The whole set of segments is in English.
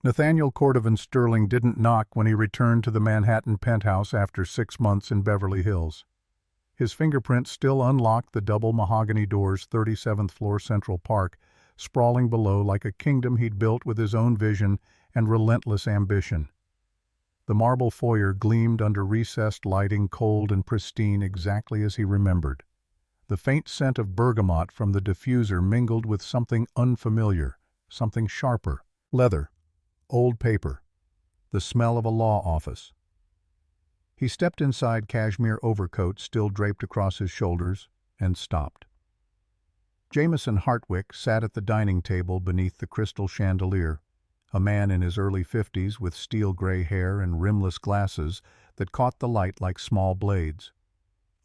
Nathaniel Sterling didn't knock when he returned to the Manhattan penthouse after 6 months in Beverly Hills. His fingerprints still unlocked the double mahogany doors, 37th floor Central Park, sprawling below like a kingdom he'd built with his own vision and relentless ambition. The marble foyer gleamed under recessed lighting, cold and pristine, exactly as he remembered. The faint scent of bergamot from the diffuser mingled with something unfamiliar, something sharper. Leather. Old paper. The smell of a law office. He stepped inside cashmere overcoat still draped across his shoulders, and stopped. Jameson Hartwick sat at the dining table beneath the crystal chandelier, a man in his early 50s with steel-gray hair and rimless glasses that caught the light like small blades.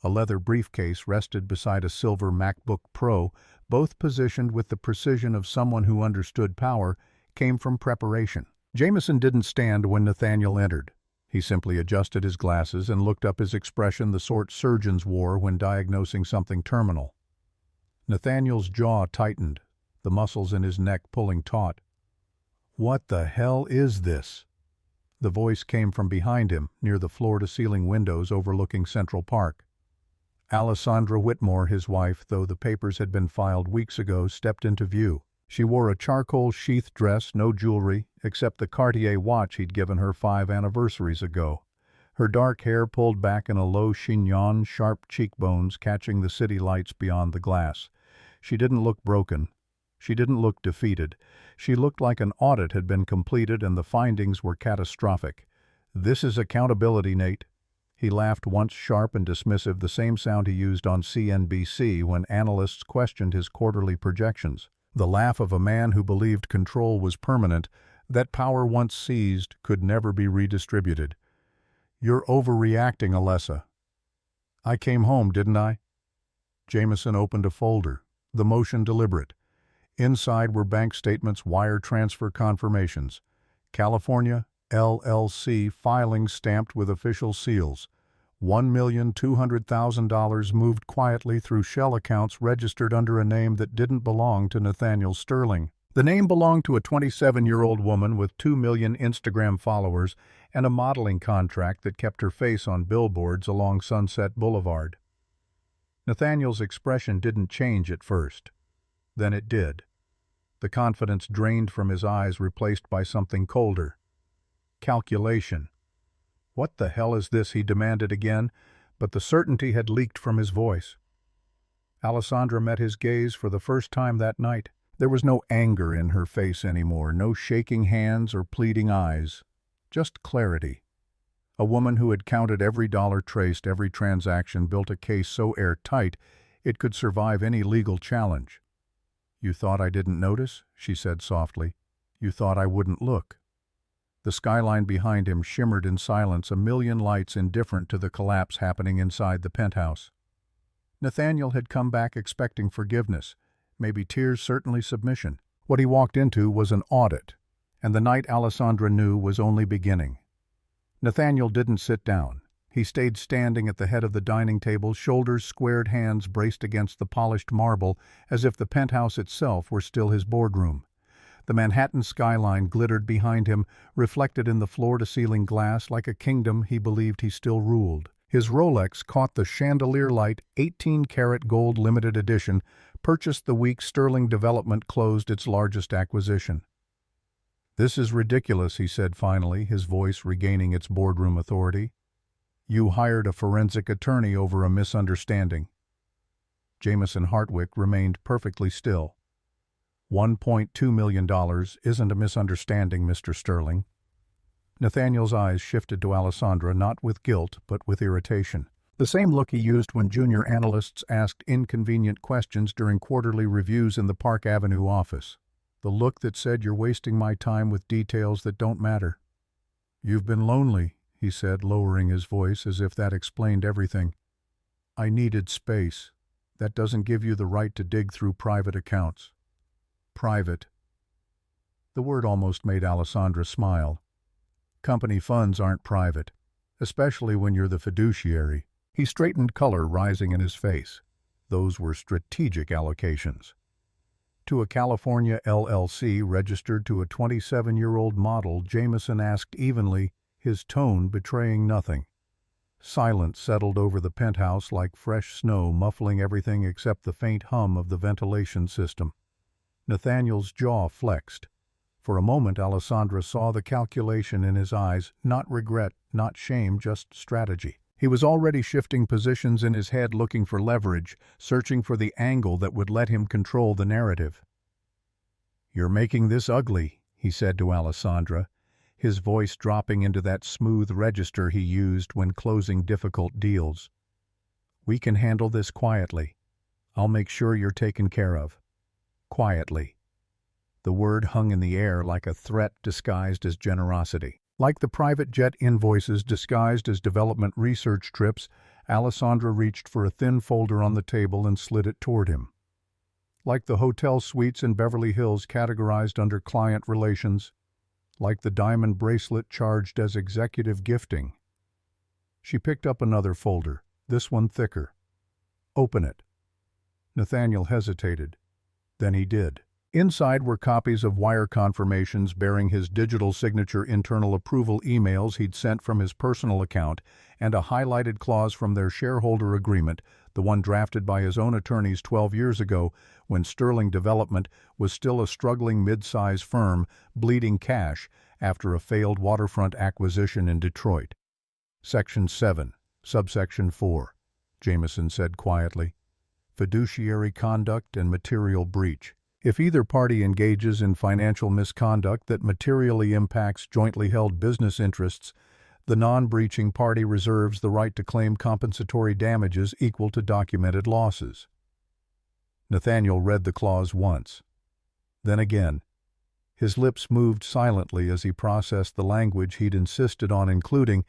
A leather briefcase rested beside a silver MacBook Pro, both positioned with the precision of someone who understood power, came from preparation. Jameson didn't stand when Nathaniel entered. He simply adjusted his glasses and looked up, his expression the sort surgeons wore when diagnosing something terminal. Nathaniel's jaw tightened, the muscles in his neck pulling taut. "What the hell is this?" The voice came from behind him, near the floor-to-ceiling windows overlooking Central Park. Alessandra Whitmore, his wife, though the papers had been filed weeks ago, stepped into view. She wore a charcoal-sheathed dress, no jewelry, except the Cartier watch he'd given her 5 anniversaries ago. Her dark hair pulled back in a low chignon, sharp cheekbones catching the city lights beyond the glass. She didn't look broken. She didn't look defeated. She looked like an audit had been completed and the findings were catastrophic. "This is accountability, Nate." He laughed once, sharp and dismissive, the same sound he used on CNBC when analysts questioned his quarterly projections. The laugh of a man who believed control was permanent, that power once seized could never be redistributed. "You're overreacting, Alessa." "I came home, didn't I?" Jameson opened a folder, the motion deliberate. Inside were bank statements, wire transfer confirmations. California, LLC filings stamped with official seals. $1,200,000 moved quietly through shell accounts registered under a name that didn't belong to Nathaniel Sterling. The name belonged to a 27-year-old woman with 2 million Instagram followers and a modeling contract that kept her face on billboards along Sunset Boulevard. Nathaniel's expression didn't change at first. Then it did. The confidence drained from his eyes, replaced by something colder. Calculation. "What the hell is this?" he demanded again, but the certainty had leaked from his voice. Alessandra met his gaze for the first time that night. There was no anger in her face anymore, no shaking hands or pleading eyes, just clarity. A woman who had counted every dollar, traced every transaction, built a case so airtight it could survive any legal challenge. "You thought I didn't notice?" she said softly. "You thought I wouldn't look." The skyline behind him shimmered in silence, a million lights indifferent to the collapse happening inside the penthouse. Nathaniel had come back expecting forgiveness, maybe tears, certainly submission. What he walked into was an audit, and the night Alessandra knew was only beginning. Nathaniel didn't sit down. He stayed standing at the head of the dining table, shoulders squared, hands braced against the polished marble, as if the penthouse itself were still his boardroom. The Manhattan skyline glittered behind him, reflected in the floor-to-ceiling glass like a kingdom he believed he still ruled. His Rolex caught the chandelier light, 18-karat gold limited edition, purchased the week Sterling Development closed its largest acquisition. "This is ridiculous," he said finally, his voice regaining its boardroom authority. "You hired a forensic attorney over a misunderstanding." Jameson Hartwick remained perfectly still. $1.2 million isn't a misunderstanding, Mr. Sterling." Nathaniel's eyes shifted to Alessandra, not with guilt, but with irritation. The same look he used when junior analysts asked inconvenient questions during quarterly reviews in the Park Avenue office. The look that said, "You're wasting my time with details that don't matter." "You've been lonely," he said, lowering his voice as if that explained everything. "I needed space. That doesn't give you the right to dig through private accounts." Private. The word almost made Alessandra smile. Company funds aren't private, especially when you're the fiduciary. He straightened, color rising in his face. Those were strategic allocations. To a California LLC registered to a 27-year-old model, Jameson asked evenly, his tone betraying nothing. Silence settled over the penthouse like fresh snow, muffling everything except the faint hum of the ventilation system. Nathaniel's jaw flexed. For a moment, Alessandra saw the calculation in his eyes, not regret, not shame, just strategy. He was already shifting positions in his head, looking for leverage, searching for the angle that would let him control the narrative. "You're making this ugly," he said to Alessandra, his voice dropping into that smooth register he used when closing difficult deals. "We can handle this quietly. I'll make sure you're taken care of. Quietly." The word hung in the air like a threat disguised as generosity. Like the private jet invoices disguised as development research trips, Alessandra reached for a thin folder on the table and slid it toward him. Like the hotel suites in Beverly Hills categorized under client relations, like the diamond bracelet charged as executive gifting. She picked up another folder, this one thicker. "Open it." Nathaniel hesitated. Then he did. Inside were copies of wire confirmations bearing his digital signature, internal approval emails he'd sent from his personal account, and a highlighted clause from their shareholder agreement, the one drafted by his own attorneys 12 years ago when Sterling Development was still a struggling mid-size firm bleeding cash after a failed waterfront acquisition in Detroit. Section 7, subsection 4, Jameson said quietly. Fiduciary conduct and material breach. If either party engages in financial misconduct that materially impacts jointly held business interests, the non-breaching party reserves the right to claim compensatory damages equal to documented losses. Nathaniel read the clause once, then again. His lips moved silently as he processed the language he'd insisted on including,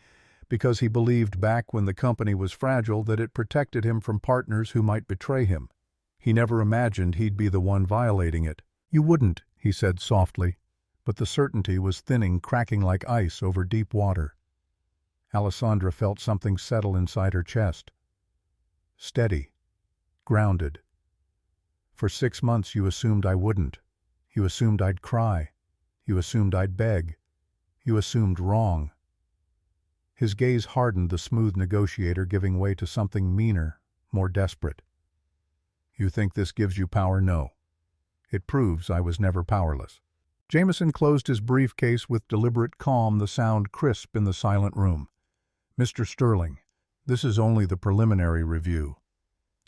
because he believed back when the company was fragile that it protected him from partners who might betray him. He never imagined he'd be the one violating it. "You wouldn't," he said softly, but the certainty was thinning, cracking like ice over deep water. Alessandra felt something settle inside her chest. Steady. Grounded. "For 6 months you assumed I wouldn't. You assumed I'd cry. You assumed I'd beg. You assumed wrong." His gaze hardened, the smooth negotiator giving way to something meaner, more desperate. "You think this gives you power? No. It proves I was never powerless." Jameson closed his briefcase with deliberate calm, the sound crisp in the silent room. "Mr. Sterling, this is only the preliminary review."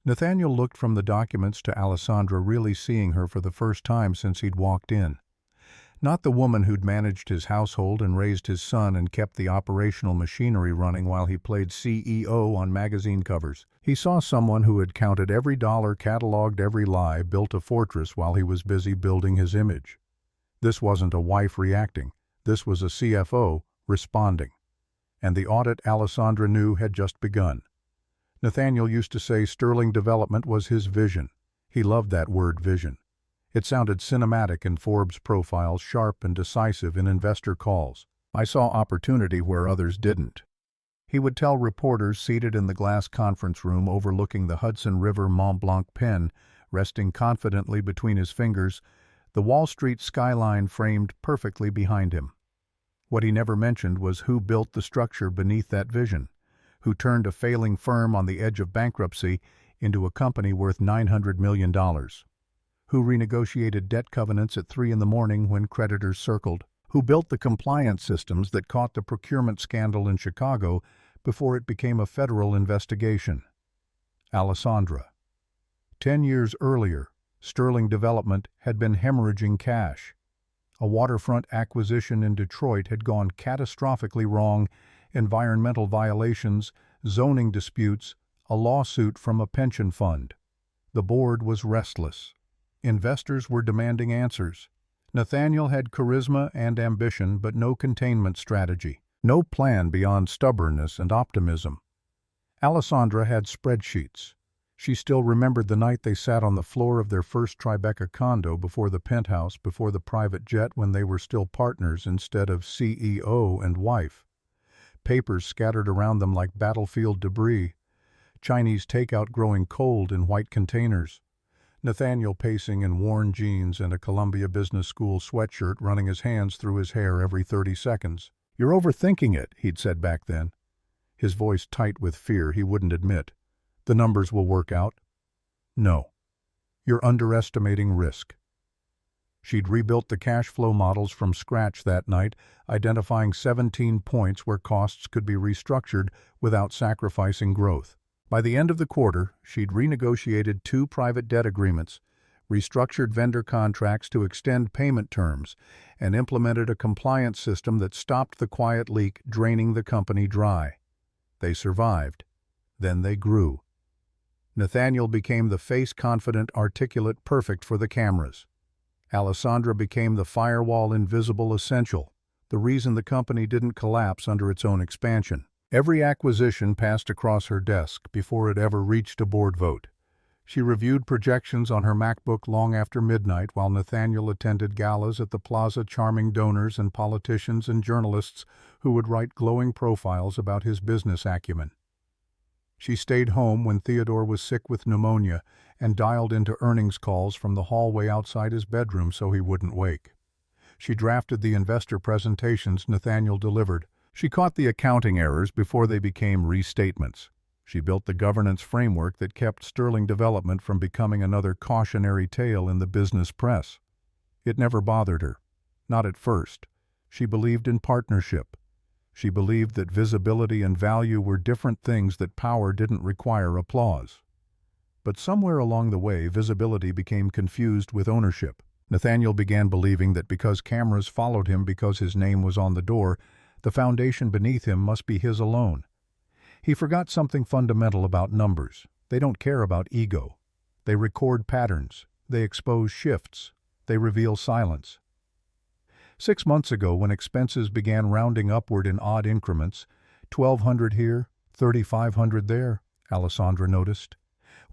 Nathaniel looked from the documents to Alessandra, really seeing her for the first time since he'd walked in. Not the woman who'd managed his household and raised his son and kept the operational machinery running while he played CEO on magazine covers. He saw someone who had counted every dollar, cataloged every lie, built a fortress while he was busy building his image. This wasn't a wife reacting. This was a CFO responding. And the audit, Alessandra knew, had just begun. Nathaniel used to say Sterling Development was his vision. He loved that word, vision. It sounded cinematic in Forbes profiles, sharp and decisive in investor calls. "I saw opportunity where others didn't," he would tell reporters seated in the glass conference room overlooking the Hudson River, Mont Blanc pen resting confidently between his fingers, the Wall Street skyline framed perfectly behind him. What he never mentioned was who built the structure beneath that vision, who turned a failing firm on the edge of bankruptcy into a company worth $900 million. Who renegotiated debt covenants at 3 a.m. when creditors circled, who built the compliance systems that caught the procurement scandal in Chicago before it became a federal investigation. Alessandra. 10 years earlier, Sterling Development had been hemorrhaging cash. A waterfront acquisition in Detroit had gone catastrophically wrong, environmental violations, zoning disputes, a lawsuit from a pension fund. The board was restless. Investors were demanding answers. Nathaniel had charisma and ambition, but no containment strategy, no plan beyond stubbornness and optimism. Alessandra had spreadsheets. She still remembered the night they sat on the floor of their first Tribeca condo before the penthouse, before the private jet, when they were still partners instead of CEO and wife. Papers scattered around them like battlefield debris. Chinese takeout growing cold in white containers. Nathaniel pacing in worn jeans and a Columbia Business School sweatshirt, running his hands through his hair every 30 seconds. "You're overthinking it," he'd said back then, his voice tight with fear he wouldn't admit. "The numbers will work out." "No. You're underestimating risk." She'd rebuilt the cash flow models from scratch that night, identifying 17 points where costs could be restructured without sacrificing growth. By the end of the quarter, she'd renegotiated 2 private debt agreements, restructured vendor contracts to extend payment terms, and implemented a compliance system that stopped the quiet leak draining the company dry. They survived. Then they grew. Nathaniel became the face-confident, articulate, perfect for the cameras. Alessandra became the firewall, invisible, essential, the reason the company didn't collapse under its own expansion. Every acquisition passed across her desk before it ever reached a board vote. She reviewed projections on her MacBook long after midnight while Nathaniel attended galas at the plaza, charming donors and politicians and journalists who would write glowing profiles about his business acumen. She stayed home when Theodore was sick with pneumonia and dialed into earnings calls from the hallway outside his bedroom so he wouldn't wake. She drafted the investor presentations Nathaniel delivered. She caught the accounting errors before they became restatements. She built the governance framework that kept Sterling Development from becoming another cautionary tale in the business press. It never bothered her. Not at first. She believed in partnership. She believed that visibility and value were different things, that power didn't require applause. But somewhere along the way, visibility became confused with ownership. Nathaniel began believing that because cameras followed him because his name was on the door, the foundation beneath him must be his alone. He forgot something fundamental about numbers. They don't care about ego. They record patterns. They expose shifts. They reveal silence. 6 months ago, when expenses began rounding upward in odd increments, 1,200 here, 3,500 there, Alessandra noticed.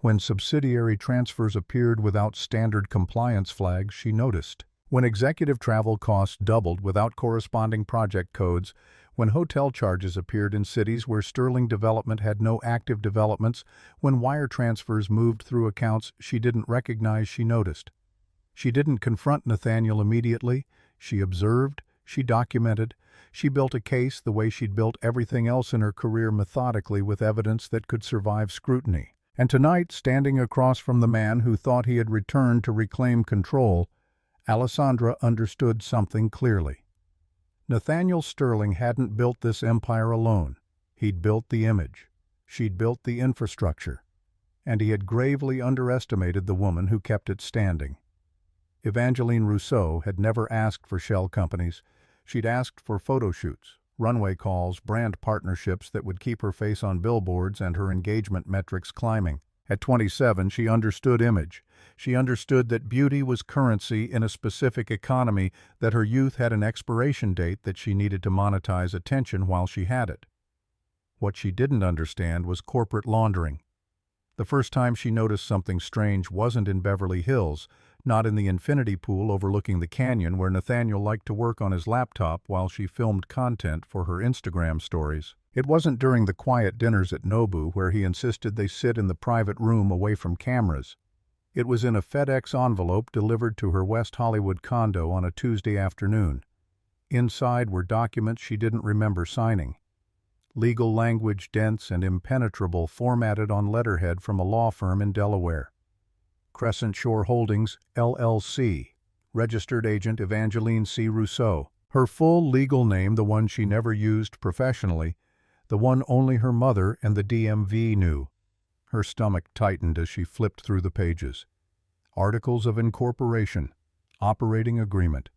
When subsidiary transfers appeared without standard compliance flags, she noticed. When executive travel costs doubled without corresponding project codes, when hotel charges appeared in cities where Sterling Development had no active developments, when wire transfers moved through accounts she didn't recognize, she noticed. She didn't confront Nathaniel immediately. She observed, she documented, she built a case the way she'd built everything else in her career, methodically, with evidence that could survive scrutiny. And tonight, standing across from the man who thought he had returned to reclaim control, Alessandra understood something clearly. Nathaniel Sterling hadn't built this empire alone. He'd built the image. She'd built the infrastructure. And he had gravely underestimated the woman who kept it standing. Evangeline Rousseau had never asked for shell companies. She'd asked for photo shoots, runway calls, brand partnerships that would keep her face on billboards and her engagement metrics climbing. At 27, she understood image. She understood that beauty was currency in a specific economy, that her youth had an expiration date, that she needed to monetize attention while she had it. What she didn't understand was corporate laundering. The first time she noticed something strange wasn't in Beverly Hills, not in the infinity pool overlooking the canyon where Nathaniel liked to work on his laptop while she filmed content for her Instagram stories. It wasn't during the quiet dinners at Nobu where he insisted they sit in the private room away from cameras. It was in a FedEx envelope delivered to her West Hollywood condo on a Tuesday afternoon. Inside were documents she didn't remember signing. Legal language dense and impenetrable, formatted on letterhead from a law firm in Delaware. Crescent Shore Holdings, LLC. Registered agent Evangeline C. Rousseau. Her full legal name, the one she never used professionally, the one only her mother and the DMV knew. Her stomach tightened as she flipped through the pages. Articles of incorporation, operating agreement,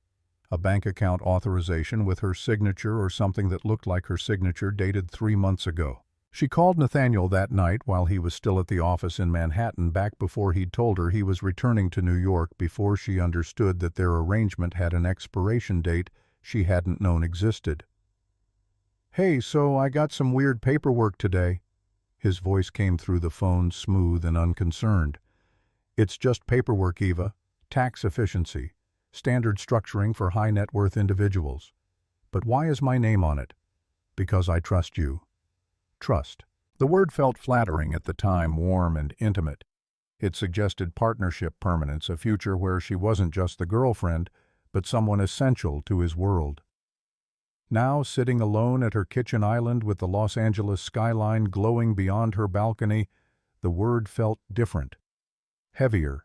a bank account authorization with her signature or something that looked like her signature dated 3 months ago. She called Nathaniel that night while he was still at the office in Manhattan, back before he'd told her he was returning to New York, before she understood that their arrangement had an expiration date she hadn't known existed. "Hey, so I got some weird paperwork today." His voice came through the phone, smooth and unconcerned. "It's just paperwork, Eva. Tax efficiency. Standard structuring for high net worth individuals. But why is my name on it?" "Because I trust you." Trust. The word felt flattering at the time, warm and intimate. It suggested partnership permanence, a future where she wasn't just the girlfriend, but someone essential to his world. Now, sitting alone at her kitchen island with the Los Angeles skyline glowing beyond her balcony, the word felt different. Heavier.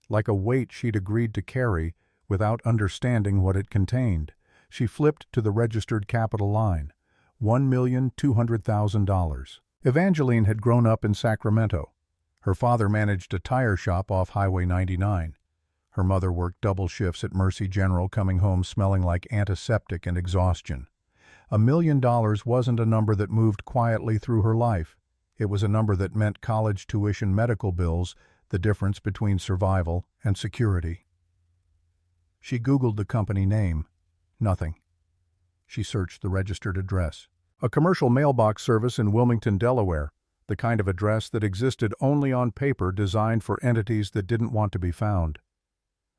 Like a weight she'd agreed to carry without understanding what it contained. She flipped to the registered capital line. $1,200,000. Evangeline had grown up in Sacramento. Her father managed a tire shop off Highway 99. Her mother worked double shifts at Mercy General, coming home smelling like antiseptic and exhaustion. $1 million wasn't a number that moved quietly through her life. It was a number that meant college tuition, medical bills, the difference between survival and security. She Googled the company name. Nothing. She searched the registered address. A commercial mailbox service in Wilmington, Delaware, the kind of address that existed only on paper, designed for entities that didn't want to be found.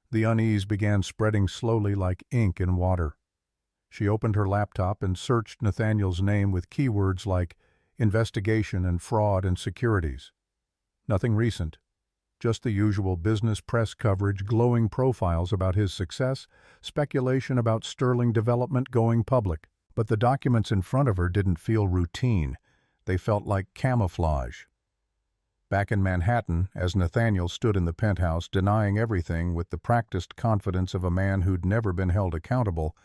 The unease began spreading slowly like ink in water. She opened her laptop and searched Nathaniel's name with keywords like investigation and fraud and securities. Nothing recent. Just the usual business press coverage, glowing profiles about his success, speculation about Sterling development going public. But the documents in front of her didn't feel routine. They felt like camouflage. Back in Manhattan, as Nathaniel stood in the penthouse denying everything with the practiced confidence of a man who'd never been held accountable,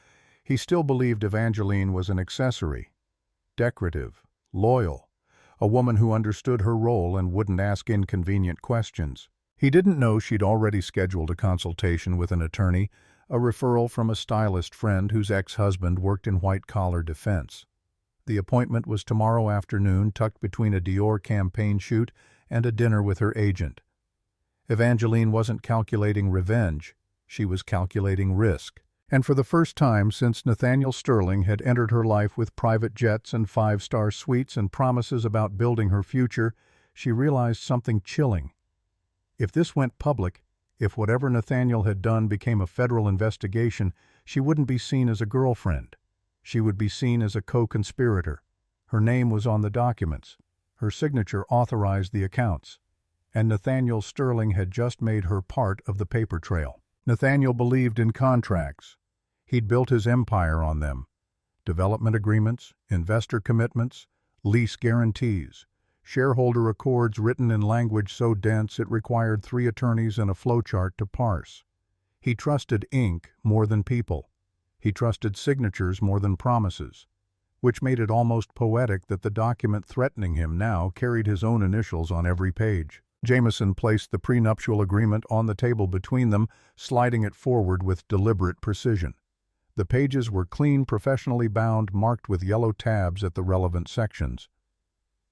he still believed Evangeline was an accessory. Decorative, loyal, a woman who understood her role and wouldn't ask inconvenient questions. He didn't know she'd already scheduled a consultation with an attorney, a referral from a stylist friend whose ex-husband worked in white-collar defense. The appointment was tomorrow afternoon, tucked between a Dior campaign shoot and a dinner with her agent. Evangeline wasn't calculating revenge. She was calculating risk. And for the first time since Nathaniel Sterling had entered her life with private jets and five-star suites and promises about building her future, she realized something chilling. If this went public, if whatever Nathaniel had done became a federal investigation, she wouldn't be seen as a girlfriend. She would be seen as a co-conspirator. Her name was on the documents. Her signature authorized the accounts. And Nathaniel Sterling had just made her part of the paper trail. Nathaniel believed in contracts. He'd built his empire on them. Development agreements, investor commitments, lease guarantees, shareholder accords written in language so dense it required 3 attorneys and a flowchart to parse. He trusted ink more than people. He trusted signatures more than promises, which made it almost poetic that the document threatening him now carried his own initials on every page. Jameson placed the prenuptial agreement on the table between them, sliding it forward with deliberate precision. The pages were clean, professionally bound, marked with yellow tabs at the relevant sections.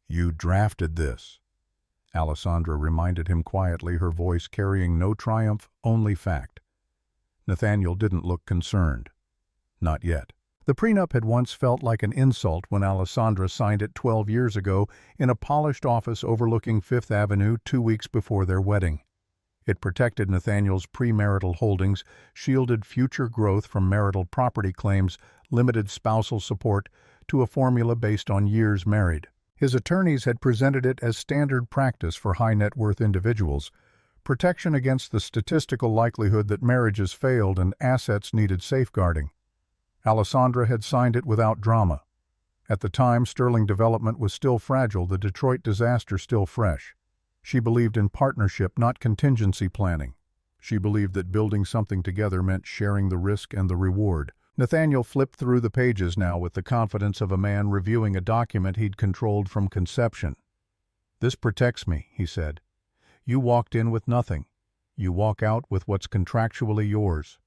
"You drafted this," Alessandra reminded him quietly, her voice carrying no triumph, only fact. Nathaniel didn't look concerned. Not yet. The prenup had once felt like an insult when Alessandra signed it 12 years ago in a polished office overlooking Fifth Avenue 2 weeks before their wedding. It protected Nathaniel's premarital holdings, shielded future growth from marital property claims, limited spousal support to a formula based on years married. His attorneys had presented it as standard practice for high-net-worth individuals, protection against the statistical likelihood that marriages failed and assets needed safeguarding. Alessandra had signed it without drama. At the time, Sterling development was still fragile, the Detroit disaster still fresh. She believed in partnership, not contingency planning. She believed that building something together meant sharing the risk and the reward. Nathaniel flipped through the pages now with the confidence of a man reviewing a document he'd controlled from conception. "This protects me," he said. "You walked in with nothing. You walk out with what's contractually yours."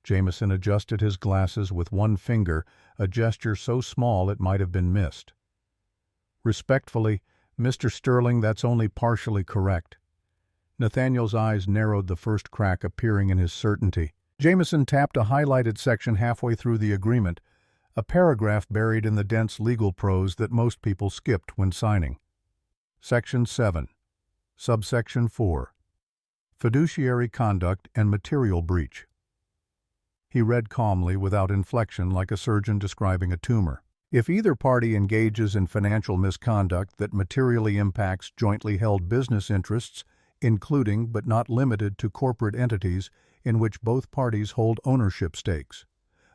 Jameson adjusted his glasses with one finger, a gesture so small it might have been missed. "Respectfully, Mr. Sterling, that's only partially correct." Nathaniel's eyes narrowed, the first crack appearing in his certainty. Jameson tapped a highlighted section halfway through the agreement, a paragraph buried in the dense legal prose that most people skipped when signing. Section 7. Subsection 4. Fiduciary conduct and material breach. He read calmly, without inflection, like a surgeon describing a tumor. If either party engages in financial misconduct that materially impacts jointly held business interests, including but not limited to corporate entities in which both parties hold ownership stakes.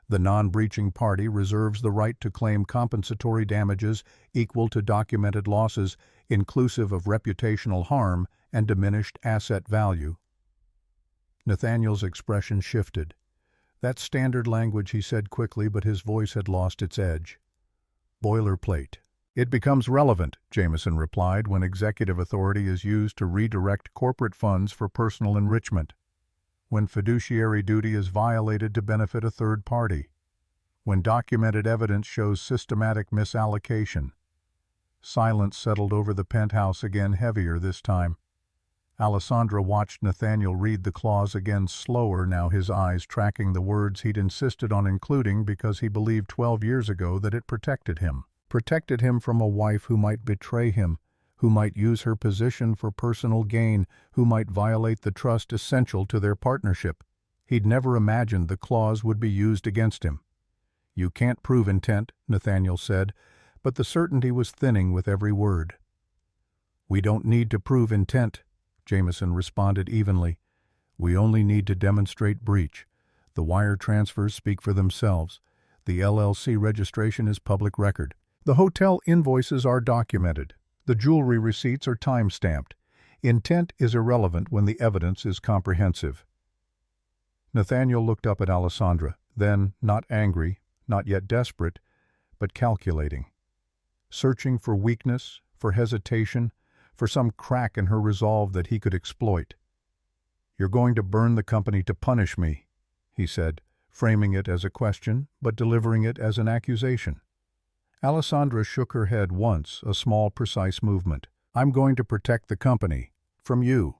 The non-breaching party reserves the right to claim compensatory damages equal to documented losses, inclusive of reputational harm and diminished asset value. Nathaniel's expression shifted. "That's standard language," he said quickly, but his voice had lost its edge. "Boilerplate." "It becomes relevant," Jameson replied, "when executive authority is used to redirect corporate funds for personal enrichment. When fiduciary duty is violated to benefit a third party. When documented evidence shows systematic misallocation." Silence settled over the penthouse again, heavier this time. Alessandra watched Nathaniel read the clause again, slower now, his eyes tracking the words he'd insisted on including because he believed 12 years ago that it protected him. Protected him from a wife who might betray him, who might use her position for personal gain, who might violate the trust essential to their partnership. He'd never imagined the clause would be used against him. "You can't prove intent," Nathaniel said, but the certainty was thinning with every word. "We don't need to prove intent," Jameson responded evenly. "We only need to demonstrate breach. The wire transfers speak for themselves. The LLC registration is public record. The hotel invoices are documented. The jewelry receipts are time-stamped. Intent is irrelevant when the evidence is comprehensive." Nathaniel looked up at Alessandra, then, not angry, not yet desperate, but calculating. Searching for weakness, for hesitation, for some crack in her resolve that he could exploit. "You're going to burn the company to punish me," he said, framing it as a question, but delivering it as an accusation. Alessandra shook her head once, a small, precise movement. "I'm going to protect the company. From you."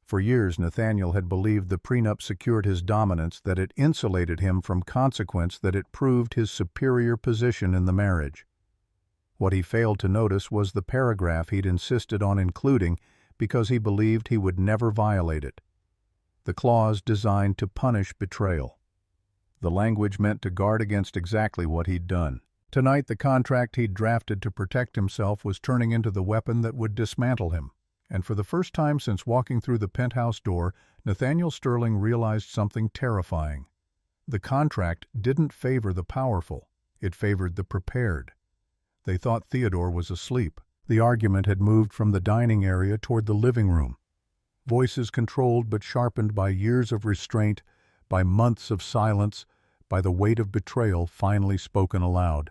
For years, Nathaniel had believed the prenup secured his dominance, that it insulated him from consequence, that it proved his superior position in the marriage. What he failed to notice was the paragraph he'd insisted on including because he believed he would never violate it. The clause designed to punish betrayal. The language meant to guard against exactly what he'd done. Tonight, the contract he'd drafted to protect himself was turning into the weapon that would dismantle him. And for the first time since walking through the penthouse door, Nathaniel Sterling realized something terrifying. The contract didn't favor the powerful. It favored the prepared. They thought Theodore was asleep. The argument had moved from the dining area toward the living room. Voices controlled but sharpened by years of restraint, by months of silence, by the weight of betrayal finally spoken aloud.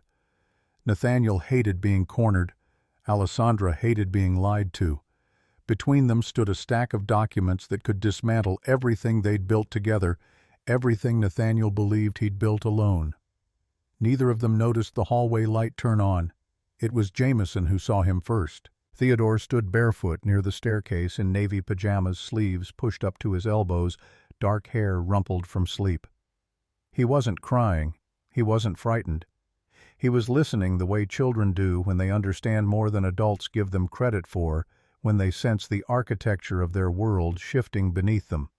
Nathaniel hated being cornered. Alessandra hated being lied to. Between them stood a stack of documents that could dismantle everything they'd built together, everything Nathaniel believed he'd built alone. Neither of them noticed the hallway light turn on. It was Jameson who saw him first. Theodore stood barefoot near the staircase in navy pajamas, sleeves pushed up to his elbows, dark hair rumpled from sleep. He wasn't crying. He wasn't frightened. He was listening the way children do when they understand more than adults give them credit for, when they sense the architecture of their world shifting beneath them.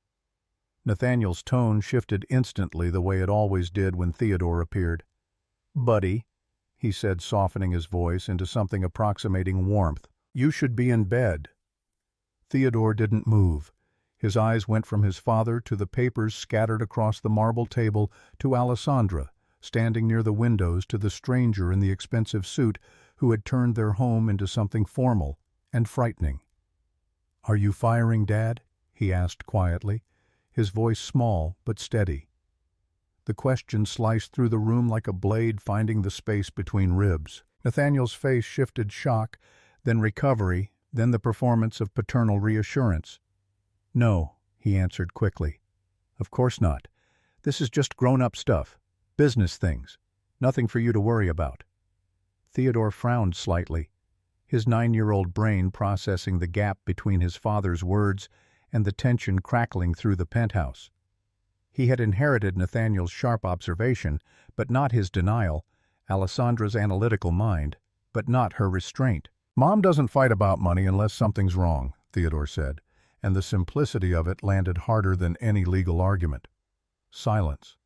Nathaniel's tone shifted instantly the way it always did when Theodore appeared. "Buddy," he said, softening his voice into something approximating warmth, "you should be in bed." Theodore didn't move. His eyes went from his father to the papers scattered across the marble table to Alessandra, standing near the windows, to the stranger in the expensive suit who had turned their home into something formal and frightening. "Are you firing, Dad?" he asked quietly, his voice small but steady. The question sliced through the room like a blade finding the space between ribs. Nathaniel's face shifted shock, then recovery, then the performance of paternal reassurance. "No," he answered quickly. "Of course not. This is just grown-up stuff. Business things. Nothing for you to worry about." Theodore frowned slightly, his 9-year-old brain processing the gap between his father's words and the tension crackling through the penthouse. He had inherited Nathaniel's sharp observation, but not his denial, Alessandra's analytical mind, but not her restraint. "Mom doesn't fight about money unless something's wrong," Theodore said, and the simplicity of it landed harder than any legal argument. Silence.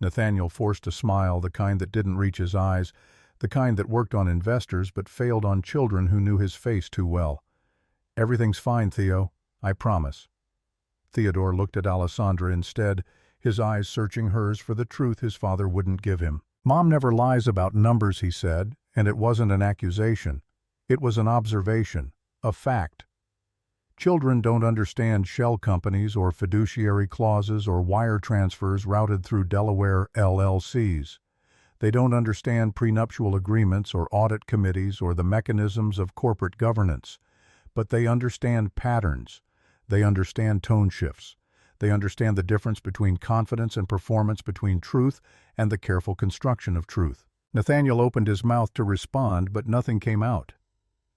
Nathaniel forced a smile, the kind that didn't reach his eyes, the kind that worked on investors but failed on children who knew his face too well. "Everything's fine, Theo. I promise." Theodore looked at Alessandra instead, his eyes searching hers for the truth his father wouldn't give him. "Mom never lies about numbers," he said, and it wasn't an accusation. It was an observation, a fact. Children don't understand shell companies or fiduciary clauses or wire transfers routed through Delaware LLCs. They don't understand prenuptial agreements or audit committees or the mechanisms of corporate governance. But they understand patterns. They understand tone shifts. They understand the difference between confidence and performance, between truth and the careful construction of truth. Nathaniel opened his mouth to respond, but nothing came out.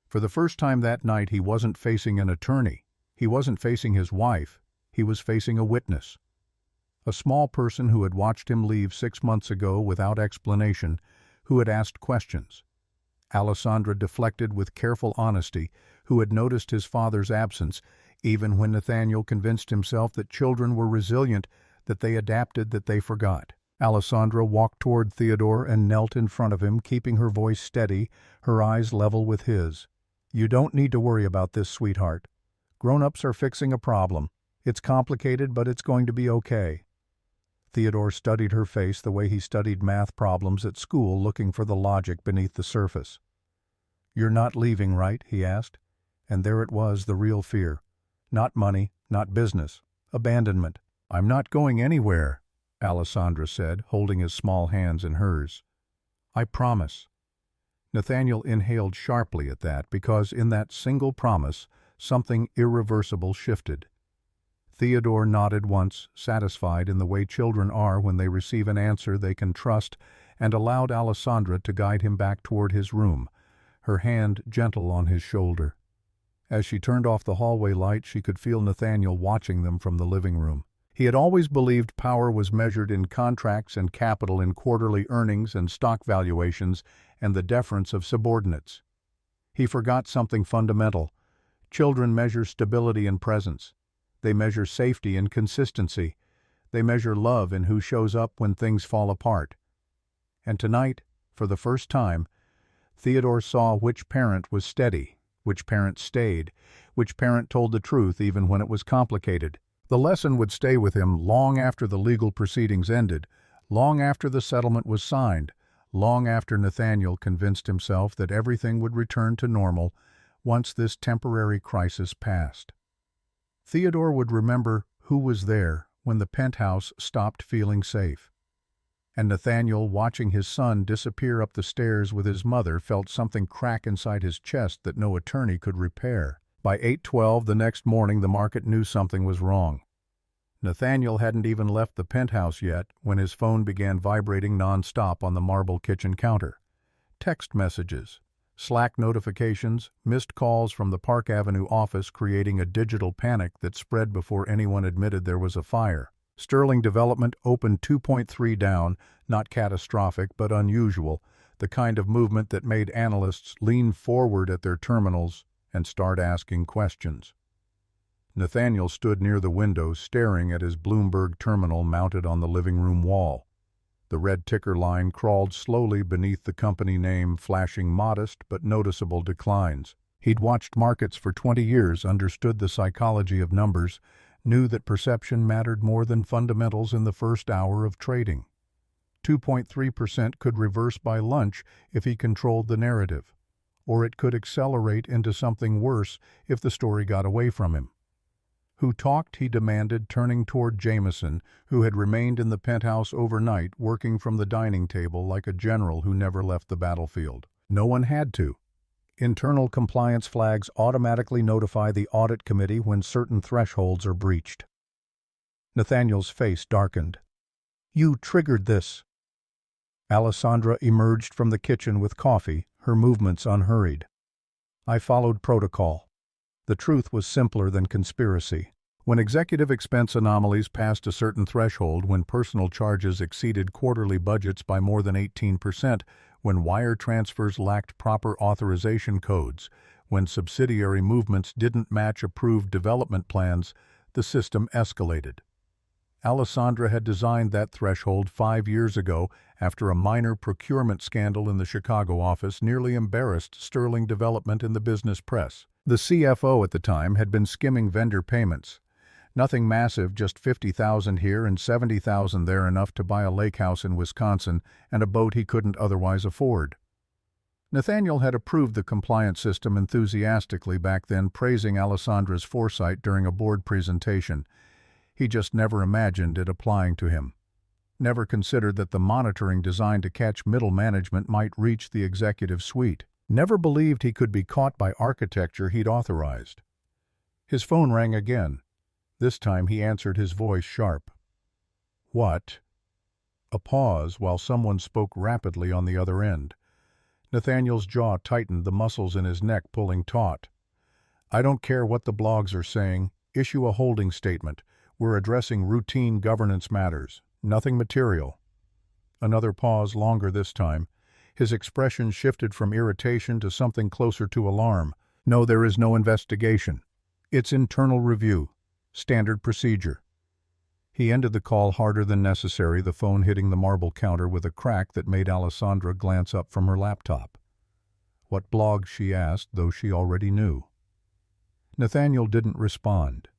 For the first time that night, he wasn't facing an attorney. He wasn't facing his wife. He was facing a witness. A small person who had watched him leave 6 months ago without explanation, who had asked questions. Alessandra deflected with careful honesty, who had noticed his father's absence, even when Nathaniel convinced himself that children were resilient, that they adapted, that they forgot. Alessandra walked toward Theodore and knelt in front of him, keeping her voice steady, her eyes level with his. "You don't need to worry about this, sweetheart. Grown-ups are fixing a problem. It's complicated, but it's going to be okay." Theodore studied her face the way he studied math problems at school, looking for the logic beneath the surface. "You're not leaving, right?" he asked. And there it was, the real fear. Not money, not business. Abandonment. "I'm not going anywhere," Alessandra said, holding his small hands in hers. "I promise." Nathaniel inhaled sharply at that, because in that single promise, something irreversible shifted. Theodore nodded once, satisfied in the way children are when they receive an answer they can trust, and allowed Alessandra to guide him back toward his room, her hand gentle on his shoulder. As she turned off the hallway light, she could feel Nathaniel watching them from the living room. He had always believed power was measured in contracts and capital, in quarterly earnings and stock valuations, and the deference of subordinates. He forgot something fundamental. Children measure stability in presence. They measure safety in consistency. They measure love in who shows up when things fall apart. And tonight, for the first time, Theodore saw which parent was steady, which parent stayed, which parent told the truth even when it was complicated. The lesson would stay with him long after the legal proceedings ended, long after the settlement was signed, long after Nathaniel convinced himself that everything would return to normal once this temporary crisis passed. Theodore would remember who was there when the penthouse stopped feeling safe. And Nathaniel, watching his son disappear up the stairs with his mother, felt something crack inside his chest that no attorney could repair. By 8:12 the next morning, the market knew something was wrong. Nathaniel hadn't even left the penthouse yet when his phone began vibrating non-stop on the marble kitchen counter. Text messages, Slack notifications, missed calls from the Park Avenue office, creating a digital panic that spread before anyone admitted there was a fire. Sterling Development opened 2.3 down, not catastrophic but unusual, the kind of movement that made analysts lean forward at their terminals and start asking questions. Nathaniel stood near the window, staring at his Bloomberg terminal mounted on the living room wall. The red ticker line crawled slowly beneath the company name, flashing modest but noticeable declines. He'd watched markets for 20 years, understood the psychology of numbers, knew that perception mattered more than fundamentals in the first hour of trading. 2.3% could reverse by lunch if he controlled the narrative, or it could accelerate into something worse if the story got away from him. "Who talked?" he demanded, turning toward Jameson, who had remained in the penthouse overnight, working from the dining table like a general who never left the battlefield. No one had to. Internal compliance flags automatically notify the audit committee when certain thresholds are breached. Nathaniel's face darkened. "You triggered this." Alessandra emerged from the kitchen with coffee, her movements unhurried. "I followed protocol." The truth was simpler than conspiracy. When executive expense anomalies passed a certain threshold, when personal charges exceeded quarterly budgets by more than 18%, when wire transfers lacked proper authorization codes, when subsidiary movements didn't match approved development plans, the system escalated. Alessandra had designed that threshold 5 years ago after a minor procurement scandal in the Chicago office nearly embarrassed Sterling Development in the business press. The CFO at the time had been skimming vendor payments. Nothing massive, just $50,000 here and $70,000 there, enough to buy a lake house in Wisconsin and a boat he couldn't otherwise afford. Nathaniel had approved the compliance system enthusiastically back then, praising Alessandra's foresight during a board presentation. He just never imagined it applying to him. Never considered that the monitoring designed to catch middle management might reach the executive suite. Never believed he could be caught by architecture he'd authorized. His phone rang again. This time he answered, his voice sharp. "What?" A pause while someone spoke rapidly on the other end. Nathaniel's jaw tightened, the muscles in his neck pulling taut. "I don't care what the blogs are saying. Issue a holding statement. We're addressing routine governance matters. Nothing material." Another pause, longer this time. His expression shifted from irritation to something closer to alarm. "No, there is no investigation. It's internal review. Standard procedure." He ended the call harder than necessary, the phone hitting the marble counter with a crack that made Alessandra glance up from her laptop. What blog, she asked, though she already knew. Nathaniel didn't respond.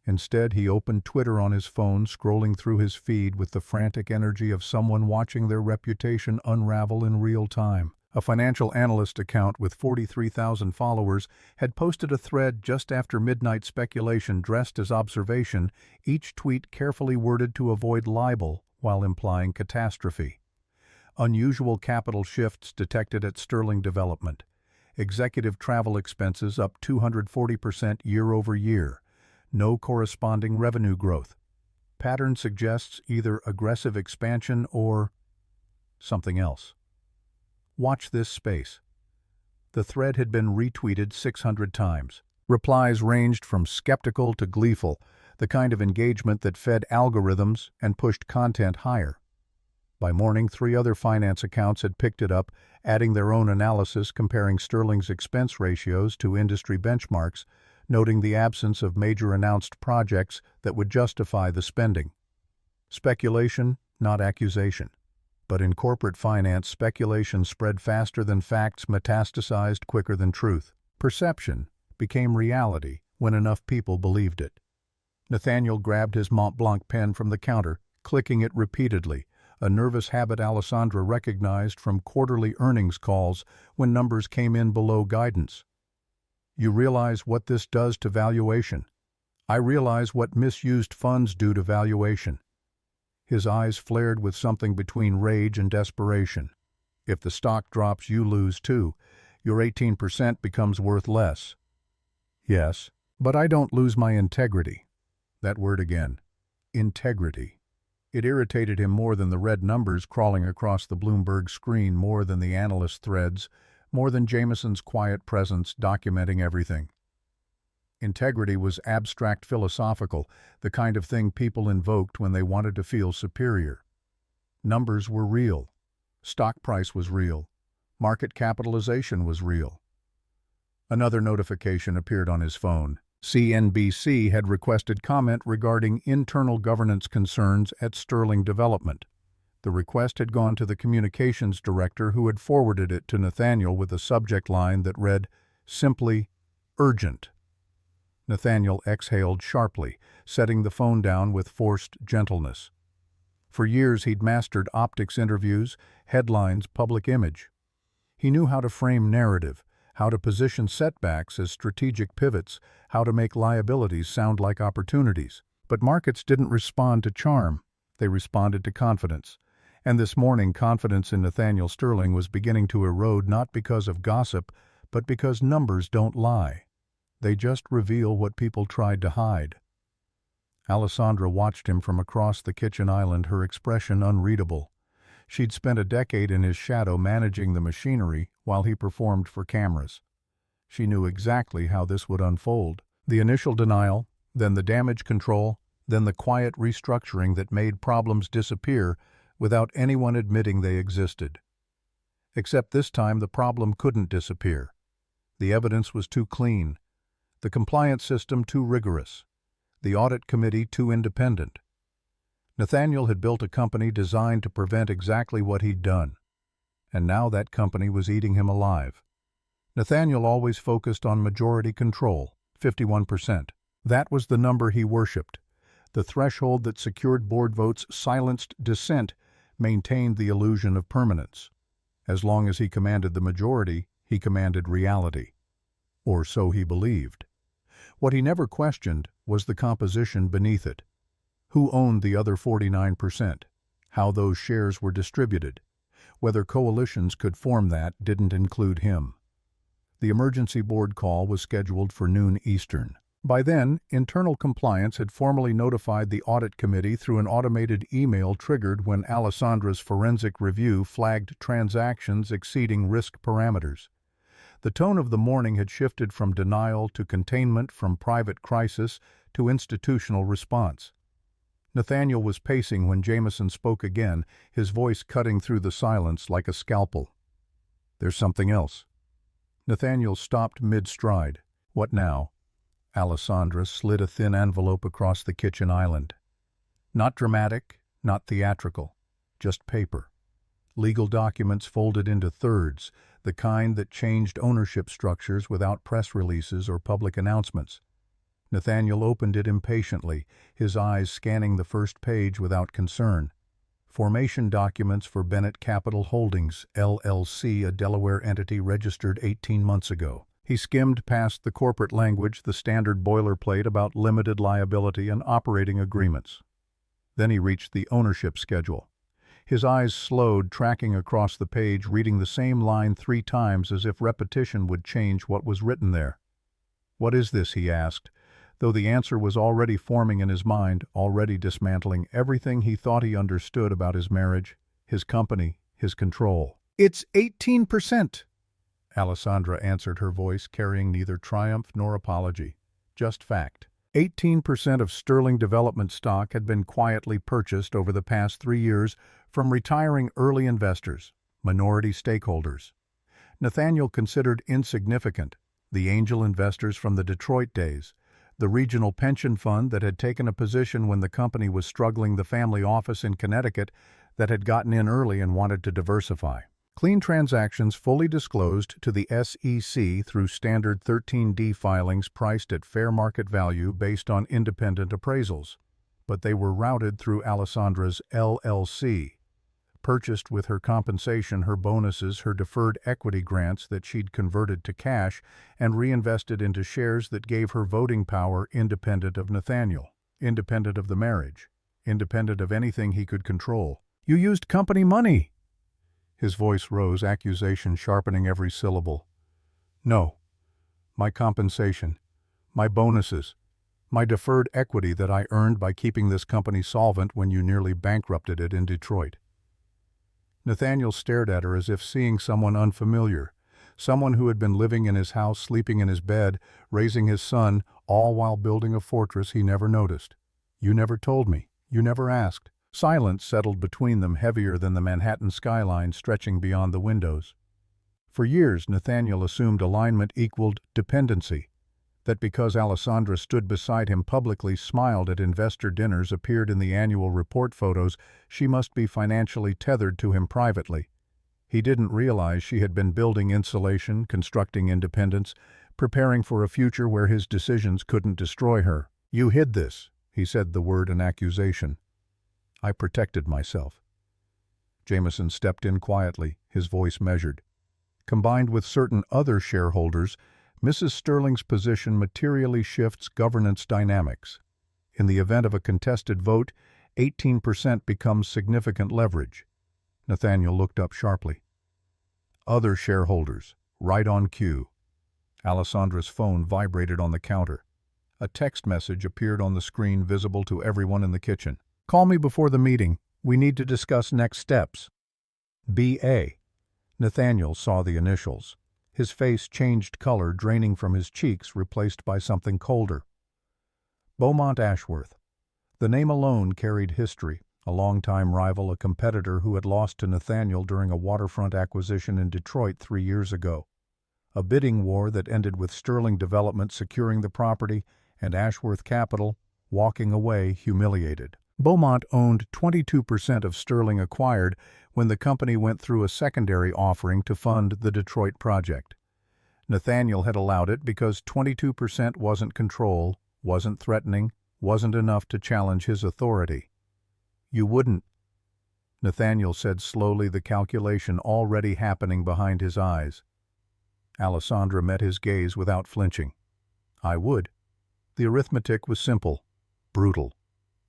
Instead, he opened Twitter on his phone, scrolling through his feed with the frantic energy of someone watching their reputation unravel in real time. A financial analyst account with 43,000 followers had posted a thread just after midnight, speculation dressed as observation, each tweet carefully worded to avoid libel while implying catastrophe. Unusual capital shifts detected at Sterling Development. Executive travel expenses up 240% year-over-year. No corresponding revenue growth. Pattern suggests either aggressive expansion or something else. Watch this space. The thread had been retweeted 600 times. Replies ranged from skeptical to gleeful, the kind of engagement that fed algorithms and pushed content higher. By morning, 3 other finance accounts had picked it up, adding their own analysis comparing Sterling's expense ratios to industry benchmarks, noting the absence of major announced projects that would justify the spending. Speculation, not accusation. But in corporate finance, speculation spread faster than facts, metastasized quicker than truth. Perception became reality when enough people believed it. Nathaniel grabbed his Mont Blanc pen from the counter, clicking it repeatedly, a nervous habit Alessandra recognized from quarterly earnings calls when numbers came in below guidance. "You realize what this does to valuation. I realize what misused funds do to valuation." His eyes flared with something between rage and desperation. "If the stock drops, you lose too. Your 18% becomes worth less." "Yes, but I don't lose my integrity." That word again. Integrity. It irritated him more than the red numbers crawling across the Bloomberg screen, more than the analyst threads, more than Jameson's quiet presence documenting everything. Integrity was abstract, philosophical, the kind of thing people invoked when they wanted to feel superior. Numbers were real. Stock price was real. Market capitalization was real. Another notification appeared on his phone. CNBC had requested comment regarding internal governance concerns at Sterling Development. The request had gone to the communications director, who had forwarded it to Nathaniel with a subject line that read, simply, "Urgent." Nathaniel exhaled sharply, setting the phone down with forced gentleness. For years he'd mastered optics, interviews, headlines, public image. He knew how to frame narrative, how to position setbacks as strategic pivots, how to make liabilities sound like opportunities. But markets didn't respond to charm, they responded to confidence. And this morning, confidence in Nathaniel Sterling was beginning to erode, not because of gossip, but because numbers don't lie. They just reveal what people tried to hide. Alessandra watched him from across the kitchen island, her expression unreadable. She'd spent a decade in his shadow managing the machinery while he performed for cameras. She knew exactly how this would unfold. The initial denial, then the damage control, then the quiet restructuring that made problems disappear without anyone admitting they existed. Except this time the problem couldn't disappear. The evidence was too clean. The compliance system too rigorous. The audit committee too independent. Nathaniel had built a company designed to prevent exactly what he'd done. And now that company was eating him alive. Nathaniel always focused on majority control, 51%. That was the number he worshipped. The threshold that secured board votes, silenced dissent, maintained the illusion of permanence. As long as he commanded the majority, he commanded reality. Or so he believed. What he never questioned was the composition beneath it. Who owned the other 49%? How those shares were distributed? Whether coalitions could form that didn't include him. The emergency board call was scheduled for noon Eastern. By then, internal compliance had formally notified the audit committee through an automated email triggered when Alessandra's forensic review flagged transactions exceeding risk parameters. The tone of the morning had shifted from denial to containment, from private crisis to institutional response. Nathaniel was pacing when Jameson spoke again, his voice cutting through the silence like a scalpel. "There's something else." Nathaniel stopped mid-stride. "What now?" Alessandra slid a thin envelope across the kitchen island. Not dramatic, not theatrical, just paper. Legal documents folded into thirds, the kind that changed ownership structures without press releases or public announcements. Nathaniel opened it impatiently, his eyes scanning the first page without concern. Formation documents for Bennett Capital Holdings, LLC, a Delaware entity registered 18 months ago. He skimmed past the corporate language, the standard boilerplate about limited liability and operating agreements. Then he reached the ownership schedule. His eyes slowed, tracking across the page, reading the same line 3 times as if repetition would change what was written there. "What is this?" he asked, though the answer was already forming in his mind, already dismantling everything he thought he understood about his marriage, his company, his control. "It's 18%. Alessandra answered, her voice carrying neither triumph nor apology, just fact. 18% of Sterling Development stock had been quietly purchased over the past 3 years from retiring early investors, minority stakeholders. Nathaniel considered insignificant the angel investors from the Detroit days, the regional pension fund that had taken a position when the company was struggling, the family office in Connecticut that had gotten in early and wanted to diversify. Clean transactions fully disclosed to the SEC through standard 13D filings priced at fair market value based on independent appraisals. But they were routed through Alessandra's LLC, purchased with her compensation, her bonuses, her deferred equity grants that she'd converted to cash and reinvested into shares that gave her voting power independent of Nathaniel, independent of the marriage, independent of anything he could control. "You used company money!" His voice rose, accusation sharpening every syllable. "No. My compensation, my bonuses, my deferred equity that I earned by keeping this company solvent when you nearly bankrupted it in Detroit." Nathaniel stared at her as if seeing someone unfamiliar, someone who had been living in his house, sleeping in his bed, raising his son, all while building a fortress he never noticed. "You never told me. You never asked." Silence settled between them, heavier than the Manhattan skyline stretching beyond the windows. For years, Nathaniel assumed alignment equaled dependency, that because Alessandra stood beside him publicly, smiled at investor dinners, appeared in the annual report photos, she must be financially tethered to him privately. He didn't realize she had been building insulation, constructing independence, preparing for a future where his decisions couldn't destroy her. "You hid this," he said, the word an accusation. "I protected myself." Jameson stepped in quietly, his voice measured. Combined with certain other shareholders, Mrs. Sterling's position materially shifts governance dynamics. In the event of a contested vote, 18% becomes significant leverage. Nathaniel looked up sharply. "Other shareholders, right on cue." Alessandra's phone vibrated on the counter. A text message appeared on the screen, visible to everyone in the kitchen. "Call me before the meeting. We need to discuss next steps." B.A. Nathaniel saw the initials. His face changed color, draining from his cheeks, replaced by something colder. Beaumont Ashworth. The name alone carried history. A longtime rival, a competitor who had lost to Nathaniel during a waterfront acquisition in Detroit 3 years ago. A bidding war that ended with Sterling Development securing the property and Ashworth Capital walking away humiliated. Beaumont owned 22% of Sterling acquired when the company went through a secondary offering to fund the Detroit project. Nathaniel had allowed it because 22% wasn't control, wasn't threatening, wasn't enough to challenge his authority. "You wouldn't," Nathaniel said slowly, the calculation already happening behind his eyes. Alessandra met his gaze without flinching. "I would." The arithmetic was simple, brutal.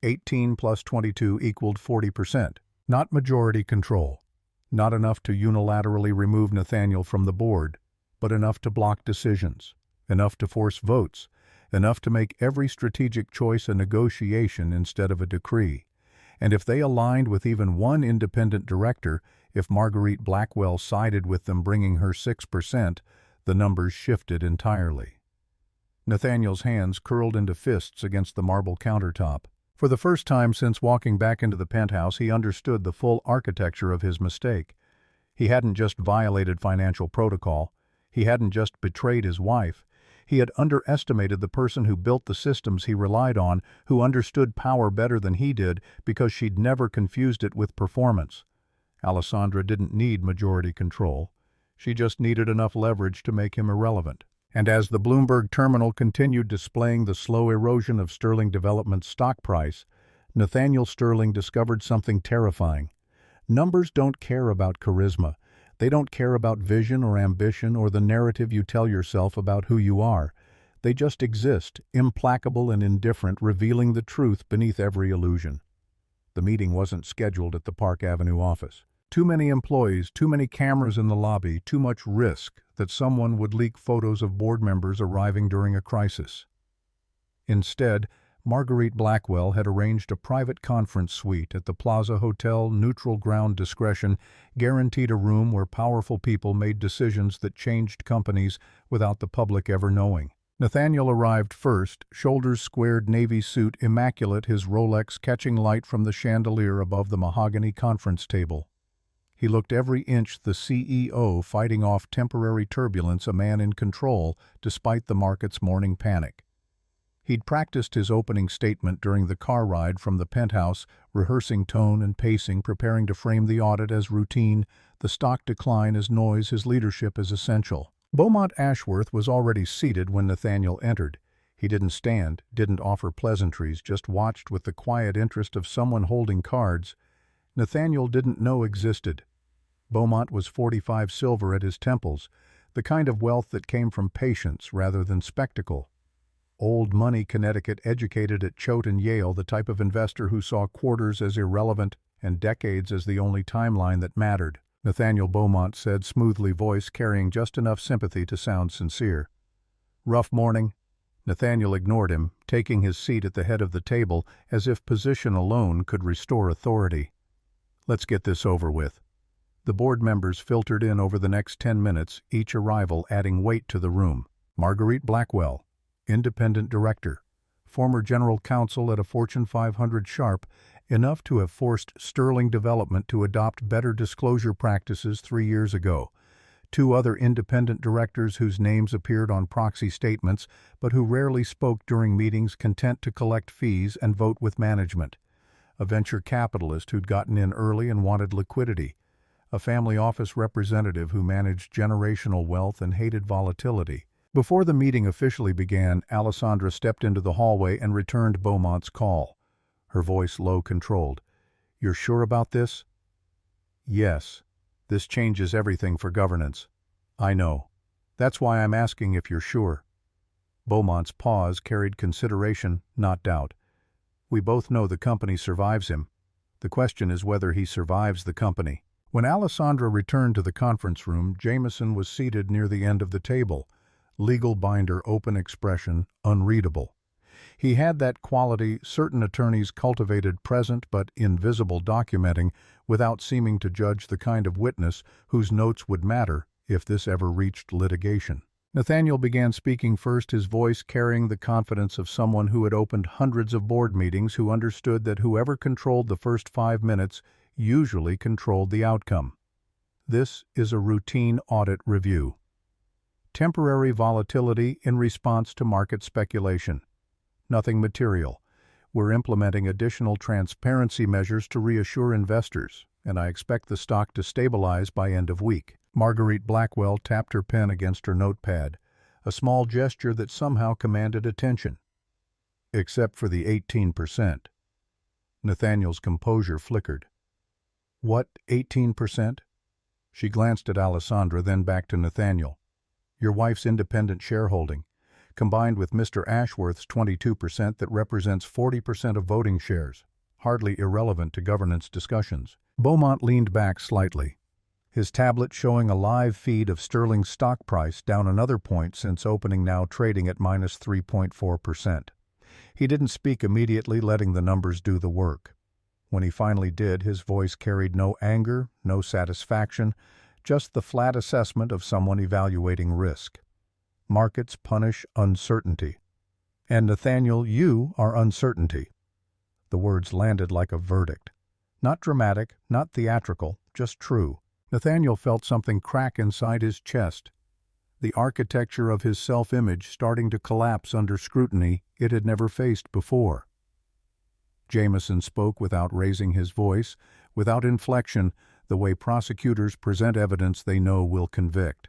18 plus 22 equaled 40%. Not majority control. Not enough to unilaterally remove Nathaniel from the board, but enough to block decisions, enough to force votes, enough to make every strategic choice a negotiation instead of a decree. And if they aligned with even one independent director, if Marguerite Blackwell sided with them bringing her 6%, the numbers shifted entirely. Nathaniel's hands curled into fists against the marble countertop. For the first time since walking back into the penthouse, he understood the full architecture of his mistake. He hadn't just violated financial protocol. He hadn't just betrayed his wife. He had underestimated the person who built the systems he relied on, who understood power better than he did because she'd never confused it with performance. Alessandra didn't need majority control. She just needed enough leverage to make him irrelevant. And as the Bloomberg terminal continued displaying the slow erosion of Sterling Development's stock price, Nathaniel Sterling discovered something terrifying. Numbers don't care about charisma. They don't care about vision or ambition or the narrative you tell yourself about who you are. They just exist, implacable and indifferent, revealing the truth beneath every illusion. The meeting wasn't scheduled at the Park Avenue office. Too many employees, too many cameras in the lobby, too much risk that someone would leak photos of board members arriving during a crisis. Instead, Marguerite Blackwell had arranged a private conference suite at the Plaza Hotel. Neutral ground discretion guaranteed a room where powerful people made decisions that changed companies without the public ever knowing. Nathaniel arrived first, shoulders squared, navy suit immaculate, his Rolex catching light from the chandelier above the mahogany conference table. He looked every inch the CEO, fighting off temporary turbulence, a man in control despite the market's morning panic. He'd practiced his opening statement during the car ride from the penthouse, rehearsing tone and pacing, preparing to frame the audit as routine, the stock decline as noise, his leadership as essential. Beaumont Ashworth was already seated when Nathaniel entered. He didn't stand, didn't offer pleasantries, just watched with the quiet interest of someone holding cards Nathaniel didn't know existed. Beaumont was 45 silver at his temples, the kind of wealth that came from patience rather than spectacle. Old money Connecticut, educated at Choate and Yale, the type of investor who saw quarters as irrelevant and decades as the only timeline that mattered. Nathaniel, Beaumont said smoothly, voice carrying just enough sympathy to sound sincere. "Rough morning?" Nathaniel ignored him, taking his seat at the head of the table as if position alone could restore authority. "Let's get this over with." The board members filtered in over the next 10 minutes, each arrival adding weight to the room. Marguerite Blackwell, independent director, former general counsel at a Fortune 500 sharp, enough to have forced Sterling Development to adopt better disclosure practices 3 years ago. 2 other independent directors whose names appeared on proxy statements but who rarely spoke during meetings, content to collect fees and vote with management. A venture capitalist who'd gotten in early and wanted liquidity. A family office representative who managed generational wealth and hated volatility. Before the meeting officially began, Alessandra stepped into the hallway and returned Beaumont's call. Her voice low, controlled. "You're sure about this?" "Yes. This changes everything for governance." "I know. That's why I'm asking if you're sure." Beaumont's pause carried consideration, not doubt. "We both know the company survives him. The question is whether he survives the company." When Alessandra returned to the conference room, Jameson was seated near the end of the table. Legal binder, open expression, unreadable. He had that quality certain attorneys cultivated, present but invisible, documenting without seeming to judge the kind of witness whose notes would matter if this ever reached litigation. Nathaniel began speaking first, his voice carrying the confidence of someone who had opened hundreds of board meetings, who understood that whoever controlled the first 5 minutes usually controlled the outcome. This is a routine audit review. Temporary volatility in response to market speculation. Nothing material. We're implementing additional transparency measures to reassure investors, and I expect the stock to stabilize by end of week. Marguerite Blackwell tapped her pen against her notepad, a small gesture that somehow commanded attention. Except for the 18%. Nathaniel's composure flickered. What, 18%? She glanced at Alessandra, then back to Nathaniel. Your wife's independent shareholding, combined with Mr. Ashworth's 22% that represents 40% of voting shares, hardly irrelevant to governance discussions. Beaumont leaned back slightly, his tablet showing a live feed of Sterling's stock price down another point since opening, now trading at minus 3.4%. He didn't speak immediately, letting the numbers do the work. When he finally did, his voice carried no anger, no satisfaction, just the flat assessment of someone evaluating risk. Markets punish uncertainty. And Nathaniel, you are uncertainty. The words landed like a verdict. Not dramatic, not theatrical, just true. Nathaniel felt something crack inside his chest. The architecture of his self-image starting to collapse under scrutiny it had never faced before. Jameson spoke without raising his voice, without inflection, the way prosecutors present evidence they know will convict.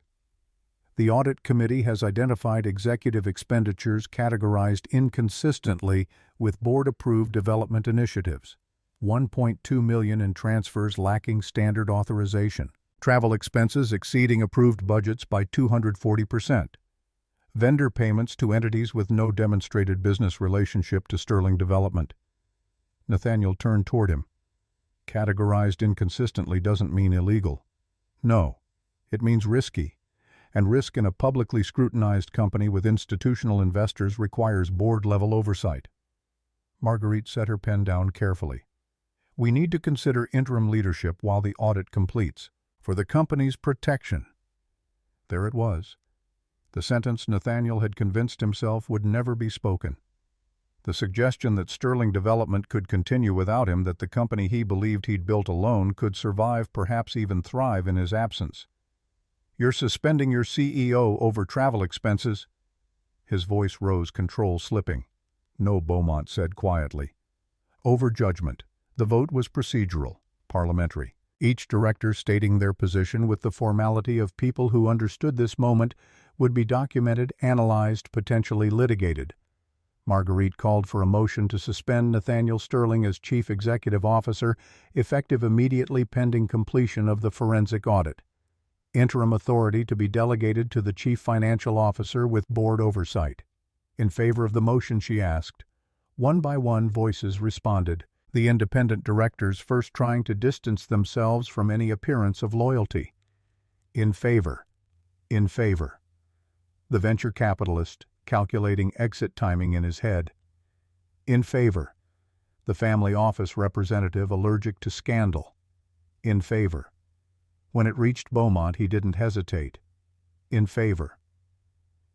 The Audit Committee has identified executive expenditures categorized inconsistently with board-approved development initiatives. $1.2 million in transfers lacking standard authorization. Travel expenses exceeding approved budgets by 240%. Vendor payments to entities with no demonstrated business relationship to Sterling Development. Nathaniel turned toward him. Categorized inconsistently doesn't mean illegal. No, it means risky. And risk in a publicly scrutinized company with institutional investors requires board-level oversight. Marguerite set her pen down carefully. We need to consider interim leadership while the audit completes, for the company's protection. There it was. The sentence Nathaniel had convinced himself would never be spoken. The suggestion that Sterling Development could continue without him, that the company he believed he'd built alone could survive, perhaps even thrive in his absence. You're suspending your CEO over travel expenses? His voice rose, control slipping. No, Beaumont said quietly. Over judgment. The vote was procedural, parliamentary. Each director stating their position with the formality of people who understood this moment would be documented, analyzed, potentially litigated. Marguerite called for a motion to suspend Nathaniel Sterling as Chief Executive Officer, effective immediately pending completion of the forensic audit. Interim authority to be delegated to the Chief Financial Officer with board oversight. In favor of the motion, she asked. One by one, voices responded, the independent directors first trying to distance themselves from any appearance of loyalty. In favor. In favor. The venture capitalist, calculating exit timing in his head. In favor. The family office representative allergic to scandal. In favor. When it reached Beaumont, he didn't hesitate. In favor.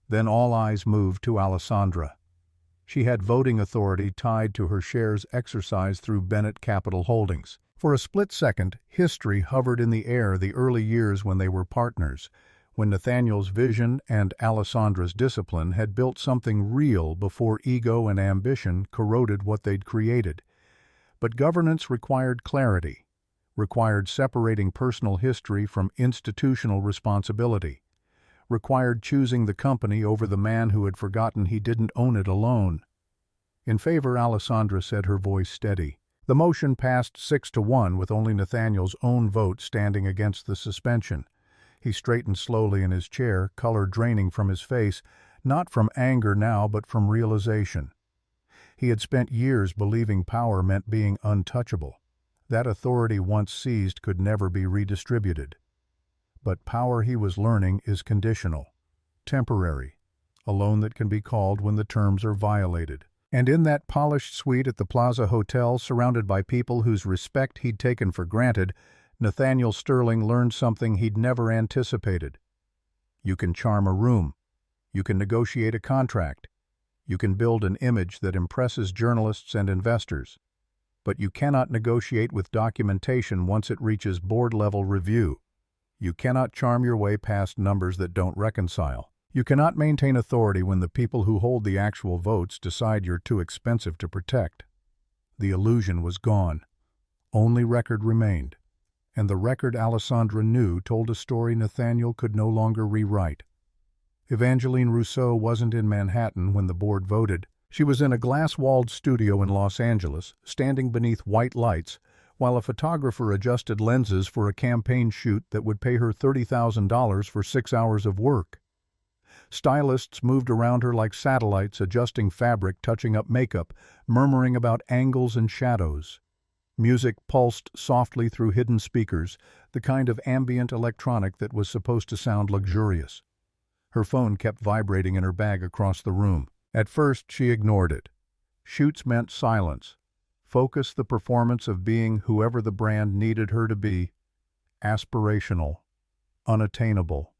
Then all eyes moved to Alessandra. She had voting authority tied to her shares exercised through Bennett Capital Holdings. For a split second, history hovered in the air, the early years when they were partners, when Nathaniel's vision and Alessandra's discipline had built something real before ego and ambition corroded what they'd created. But governance required clarity, required separating personal history from institutional responsibility, required choosing the company over the man who had forgotten he didn't own it alone. In favor, Alessandra said, her voice steady. The motion passed 6-1 with only Nathaniel's own vote standing against the suspension. He straightened slowly in his chair, color draining from his face, not from anger now but from realization. He had spent years believing power meant being untouchable. That authority once seized could never be redistributed. But power, he was learning, is conditional, temporary, a loan that can be called when the terms are violated. And in that polished suite at the Plaza Hotel, surrounded by people whose respect he'd taken for granted, Nathaniel Sterling learned something he'd never anticipated. You can charm a room. You can negotiate a contract. You can build an image that impresses journalists and investors. But you cannot negotiate with documentation once it reaches board-level review. You cannot charm your way past numbers that don't reconcile. You cannot maintain authority when the people who hold the actual votes decide you're too expensive to protect. The illusion was gone. Only record remained. and the record Alessandra knew told a story Nathaniel could no longer rewrite. Evangeline Rousseau wasn't in Manhattan when the board voted. She was in a glass-walled studio in Los Angeles, standing beneath white lights, while a photographer adjusted lenses for a campaign shoot that would pay her $30,000 for 6 hours of work. Stylists moved around her like satellites, adjusting fabric, touching up makeup, murmuring about angles and shadows. Music pulsed softly through hidden speakers, the kind of ambient electronic that was supposed to sound luxurious. Her phone kept vibrating in her bag across the room. At first, she ignored it. Shoots meant silence. Focus the performance of being whoever the brand needed her to be. Aspirational. Unattainable.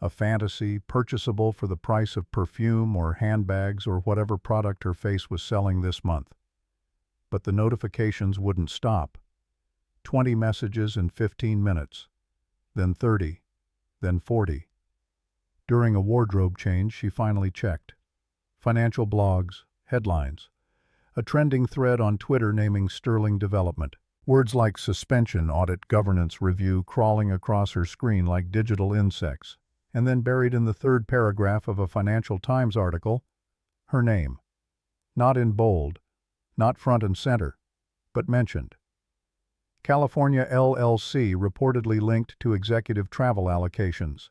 A fantasy, purchasable for the price of perfume or handbags or whatever product her face was selling this month. But the notifications wouldn't stop. 20 messages in 15 minutes. Then 30. Then 40. During a wardrobe change, she finally checked. Financial blogs, headlines. A trending thread on Twitter naming Sterling Development. Words like suspension, audit, governance, review crawling across her screen like digital insects. And then buried in the third paragraph of a Financial Times article, her name. Not in bold, not front and center, but mentioned. California LLC reportedly linked to executive travel allocations.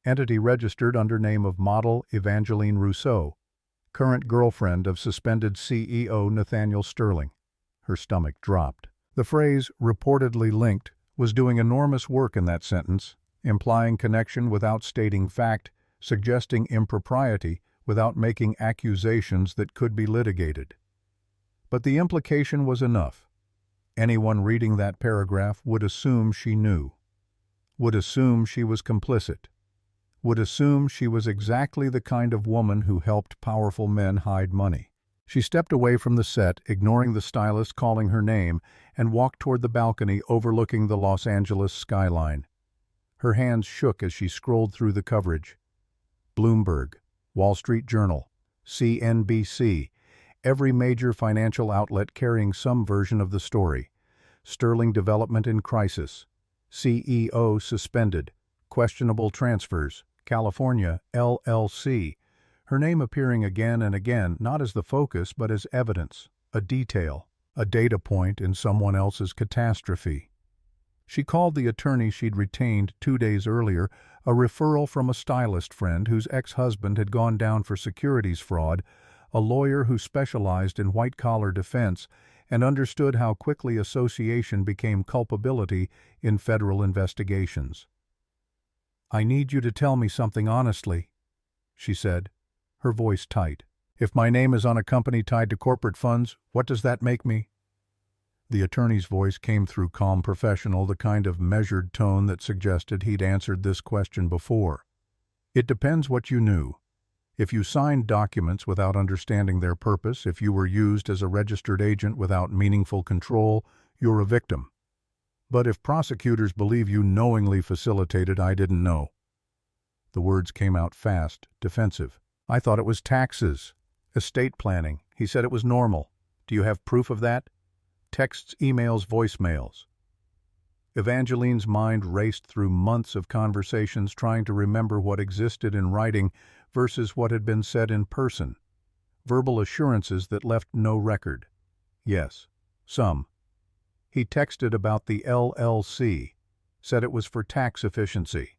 Entity registered under name of model Evangeline Rousseau, current girlfriend of suspended CEO Nathaniel Sterling. Her stomach dropped. The phrase, reportedly linked, was doing enormous work in that sentence, implying connection without stating fact, suggesting impropriety without making accusations that could be litigated. But the implication was enough. Anyone reading that paragraph would assume she knew, would assume she was complicit, would assume she was exactly the kind of woman who helped powerful men hide money. She stepped away from the set, ignoring the stylist calling her name, and walked toward the balcony overlooking the Los Angeles skyline. Her hands shook as she scrolled through the coverage. Bloomberg, Wall Street Journal, CNBC, every major financial outlet carrying some version of the story. Sterling Development in crisis. CEO suspended. Questionable transfers. California LLC. Her name appearing again and again, not as the focus, but as evidence, a detail, a data point in someone else's catastrophe. She called the attorney she'd retained 2 days earlier, a referral from a stylist friend whose ex-husband had gone down for securities fraud, a lawyer who specialized in white-collar defense and understood how quickly association became culpability in federal investigations. "I need you to tell me something honestly," she said, her voice tight. "If my name is on a company tied to corporate funds, what does that make me?" The attorney's voice came through calm professional, the kind of measured tone that suggested he'd answered this question before. "It depends what you knew. If you signed documents without understanding their purpose, if you were used as a registered agent without meaningful control, you're a victim. But if prosecutors believe you knowingly facilitated, I didn't know." The words came out fast, defensive. "I thought it was taxes, estate planning. He said it was normal. Do you have proof of that? Texts, emails, voicemails." Evangeline's mind raced through months of conversations trying to remember what existed in writing versus what had been said in person. Verbal assurances that left no record. Yes, some. He texted about the LLC, said it was for tax efficiency.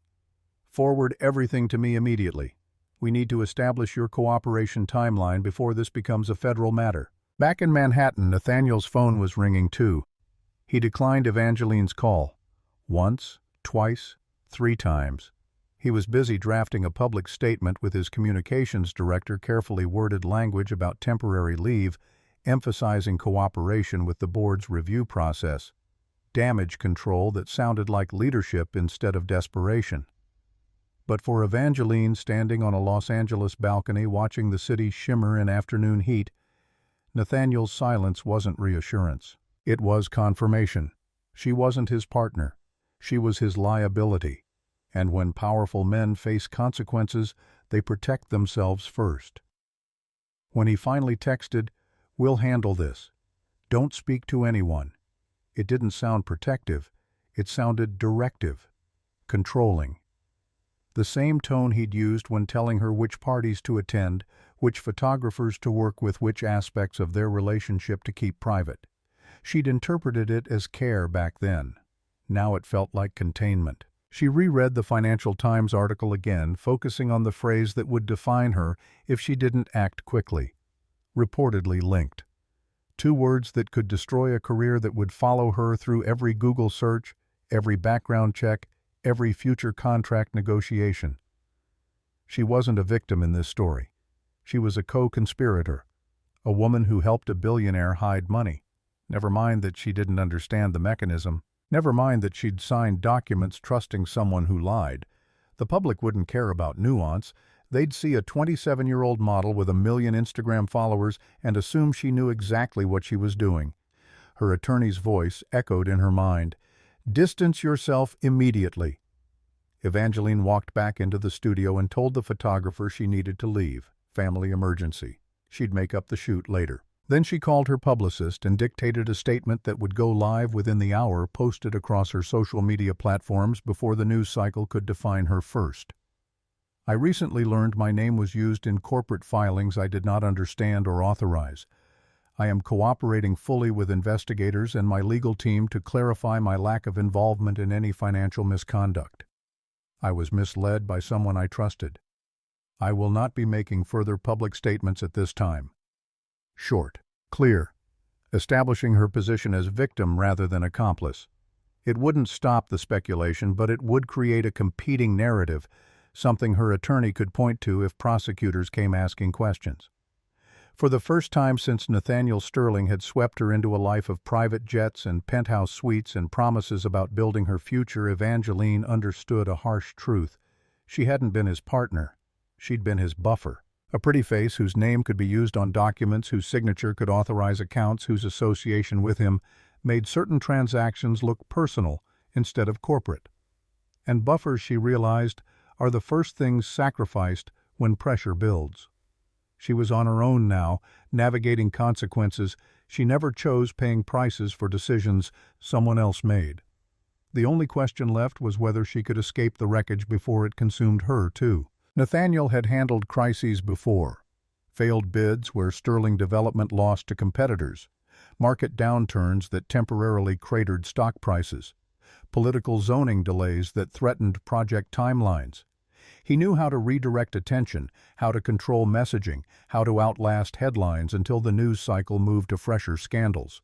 "Forward everything to me immediately. We need to establish your cooperation timeline before this becomes a federal matter." Back in Manhattan, Nathaniel's phone was ringing too. He declined Evangeline's call. Once, twice, 3 times. He was busy drafting a public statement with his communications director, carefully worded language about temporary leave, emphasizing cooperation with the board's review process. Damage control that sounded like leadership instead of desperation. But for Evangeline, standing on a Los Angeles balcony watching the city shimmer in afternoon heat, Nathaniel's silence wasn't reassurance. It was confirmation. She wasn't his partner. She was his liability. And when powerful men face consequences, they protect themselves first. When he finally texted, "We'll handle this. Don't speak to anyone," it didn't sound protective. It sounded directive, controlling. The same tone he'd used when telling her which parties to attend, which photographers to work with, which aspects of their relationship to keep private. She'd interpreted it as care back then. Now it felt like containment. She reread the Financial Times article again, focusing on the phrase that would define her if she didn't act quickly. Reportedly linked. 2 words that could destroy a career that would follow her through every Google search, every background check, every future contract negotiation. She wasn't a victim in this story. She was a co-conspirator, a woman who helped a billionaire hide money. Never mind that she didn't understand the mechanism. Never mind that she'd signed documents trusting someone who lied. The public wouldn't care about nuance. They'd see a 27-year-old model with 1 million Instagram followers and assume she knew exactly what she was doing. Her attorney's voice echoed in her mind. "Distance yourself immediately." Evangeline walked back into the studio and told the photographer she needed to leave. Family emergency. She'd make up the shoot later. Then she called her publicist and dictated a statement that would go live within the hour, posted across her social media platforms before the news cycle could define her first. "I recently learned my name was used in corporate filings I did not understand or authorize. I am cooperating fully with investigators and my legal team to clarify my lack of involvement in any financial misconduct. I was misled by someone I trusted. I will not be making further public statements at this time." Short, clear, establishing her position as victim rather than accomplice. It wouldn't stop the speculation, but it would create a competing narrative, something her attorney could point to if prosecutors came asking questions. For the first time since Nathaniel Sterling had swept her into a life of private jets and penthouse suites and promises about building her future, Evangeline understood a harsh truth. She hadn't been his partner. She'd been his buffer. A pretty face whose name could be used on documents, whose signature could authorize accounts, whose association with him made certain transactions look personal instead of corporate. And buffers, she realized, are the first things sacrificed when pressure builds. She was on her own now, navigating consequences. She never chose paying prices for decisions someone else made. The only question left was whether she could escape the wreckage before it consumed her, too. Nathaniel had handled crises before. Failed bids where Sterling Development lost to competitors. Market downturns that temporarily cratered stock prices. Political zoning delays that threatened project timelines. He knew how to redirect attention, how to control messaging, how to outlast headlines until the news cycle moved to fresher scandals.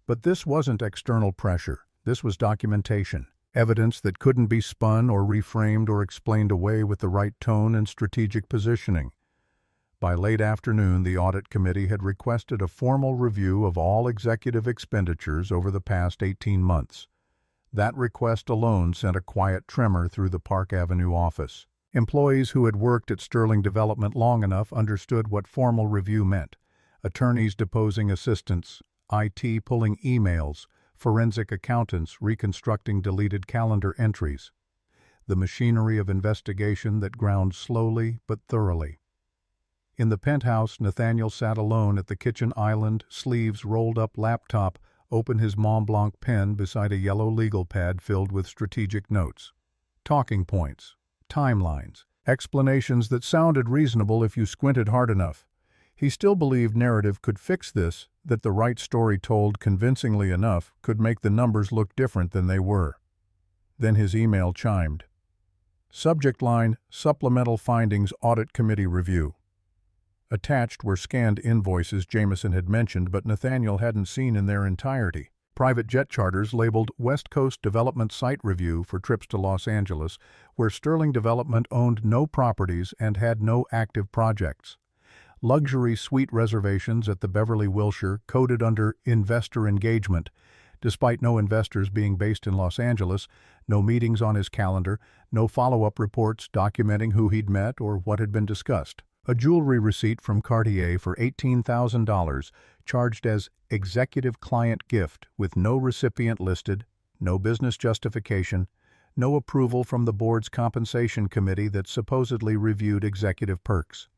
But this wasn't external pressure. This was documentation. Evidence that couldn't be spun or reframed or explained away with the right tone and strategic positioning. By late afternoon, the audit committee had requested a formal review of all executive expenditures over the past 18 months. That request alone sent a quiet tremor through the Park Avenue office. Employees who had worked at Sterling Development long enough understood what formal review meant. Attorneys deposing assistants, IT pulling emails, forensic accountants reconstructing deleted calendar entries. The machinery of investigation that ground slowly but thoroughly. In the penthouse, Nathaniel sat alone at the kitchen island, sleeves rolled up, laptop, open, his Mont Blanc pen beside a yellow legal pad filled with strategic notes. Talking points, timelines, explanations that sounded reasonable if you squinted hard enough. He still believed narrative could fix this, that the right story told convincingly enough could make the numbers look different than they were. Then his email chimed. Subject line, Supplemental Findings Audit Committee Review. Attached were scanned invoices Jameson had mentioned but Nathaniel hadn't seen in their entirety. Private jet charters labeled West Coast Development Site Review for trips to Los Angeles, where Sterling Development owned no properties and had no active projects. Luxury suite reservations at the Beverly Wilshire coded under Investor Engagement, despite no investors being based in Los Angeles, no meetings on his calendar, no follow-up reports documenting who he'd met or what had been discussed. A jewelry receipt from Cartier for $18,000 charged as executive client gift with no recipient listed, no business justification, no approval from the board's compensation committee that supposedly reviewed executive perks.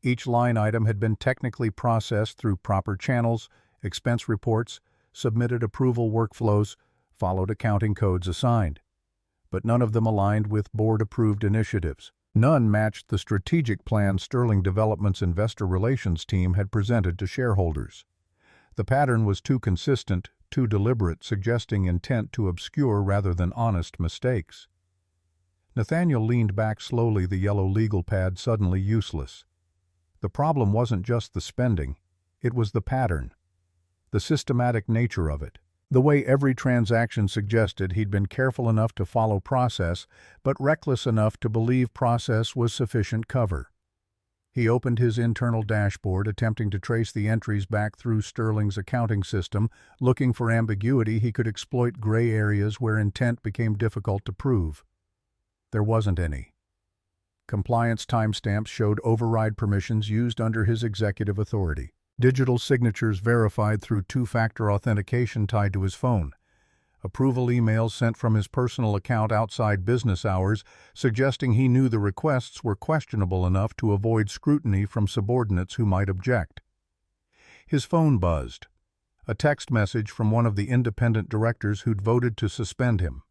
Each line item had been technically processed through proper channels, expense reports, submitted approval workflows, followed accounting codes assigned, but none of them aligned with board-approved initiatives. None matched the strategic plan Sterling Development's investor relations team had presented to shareholders. The pattern was too consistent, too deliberate, suggesting intent to obscure rather than honest mistakes. Nathaniel leaned back slowly, the yellow legal pad suddenly useless. The problem wasn't just the spending, it was the pattern, the systematic nature of it. The way every transaction suggested he'd been careful enough to follow process, but reckless enough to believe process was sufficient cover. He opened his internal dashboard, attempting to trace the entries back through Sterling's accounting system, looking for ambiguity he could exploit, gray areas where intent became difficult to prove. There wasn't any. Compliance timestamps showed override permissions used under his executive authority. Digital signatures verified through two-factor authentication tied to his phone. Approval emails sent from his personal account outside business hours, suggesting he knew the requests were questionable enough to avoid scrutiny from subordinates who might object. His phone buzzed. A text message from one of the independent directors who'd voted to suspend him.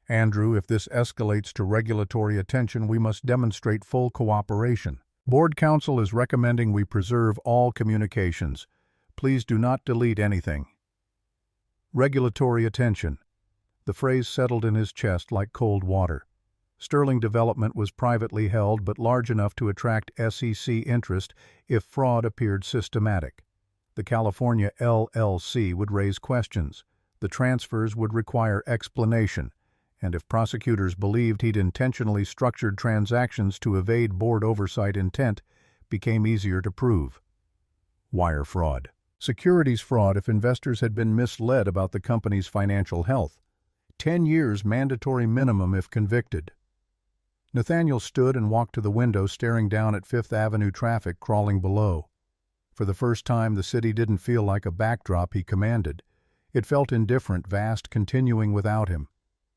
"Andrew, if this escalates to regulatory attention, we must demonstrate full cooperation. Board Counsel is recommending we preserve all communications. Please do not delete anything." Regulatory attention. The phrase settled in his chest like cold water. Sterling Development was privately held but large enough to attract SEC interest if fraud appeared systematic. The California LLC would raise questions. The transfers would require explanation. And if prosecutors believed he'd intentionally structured transactions to evade board oversight, intent became easier to prove. Wire fraud. Securities fraud if investors had been misled about the company's financial health. 10 years mandatory minimum if convicted. Nathaniel stood and walked to the window, staring down at Fifth Avenue traffic crawling below. For the first time, the city didn't feel like a backdrop he commanded. It felt indifferent, vast, continuing without him.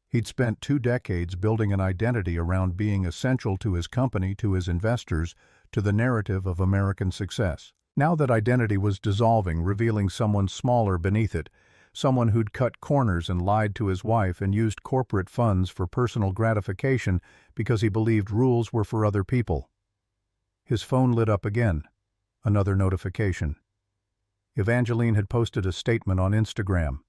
He'd spent 2 decades building an identity around being essential to his company, to his investors, to the narrative of American success. Now that identity was dissolving, revealing someone smaller beneath it, someone who'd cut corners and lied to his wife and used corporate funds for personal gratification because he believed rules were for other people. His phone lit up again. Another notification. Evangeline had posted a statement on Instagram.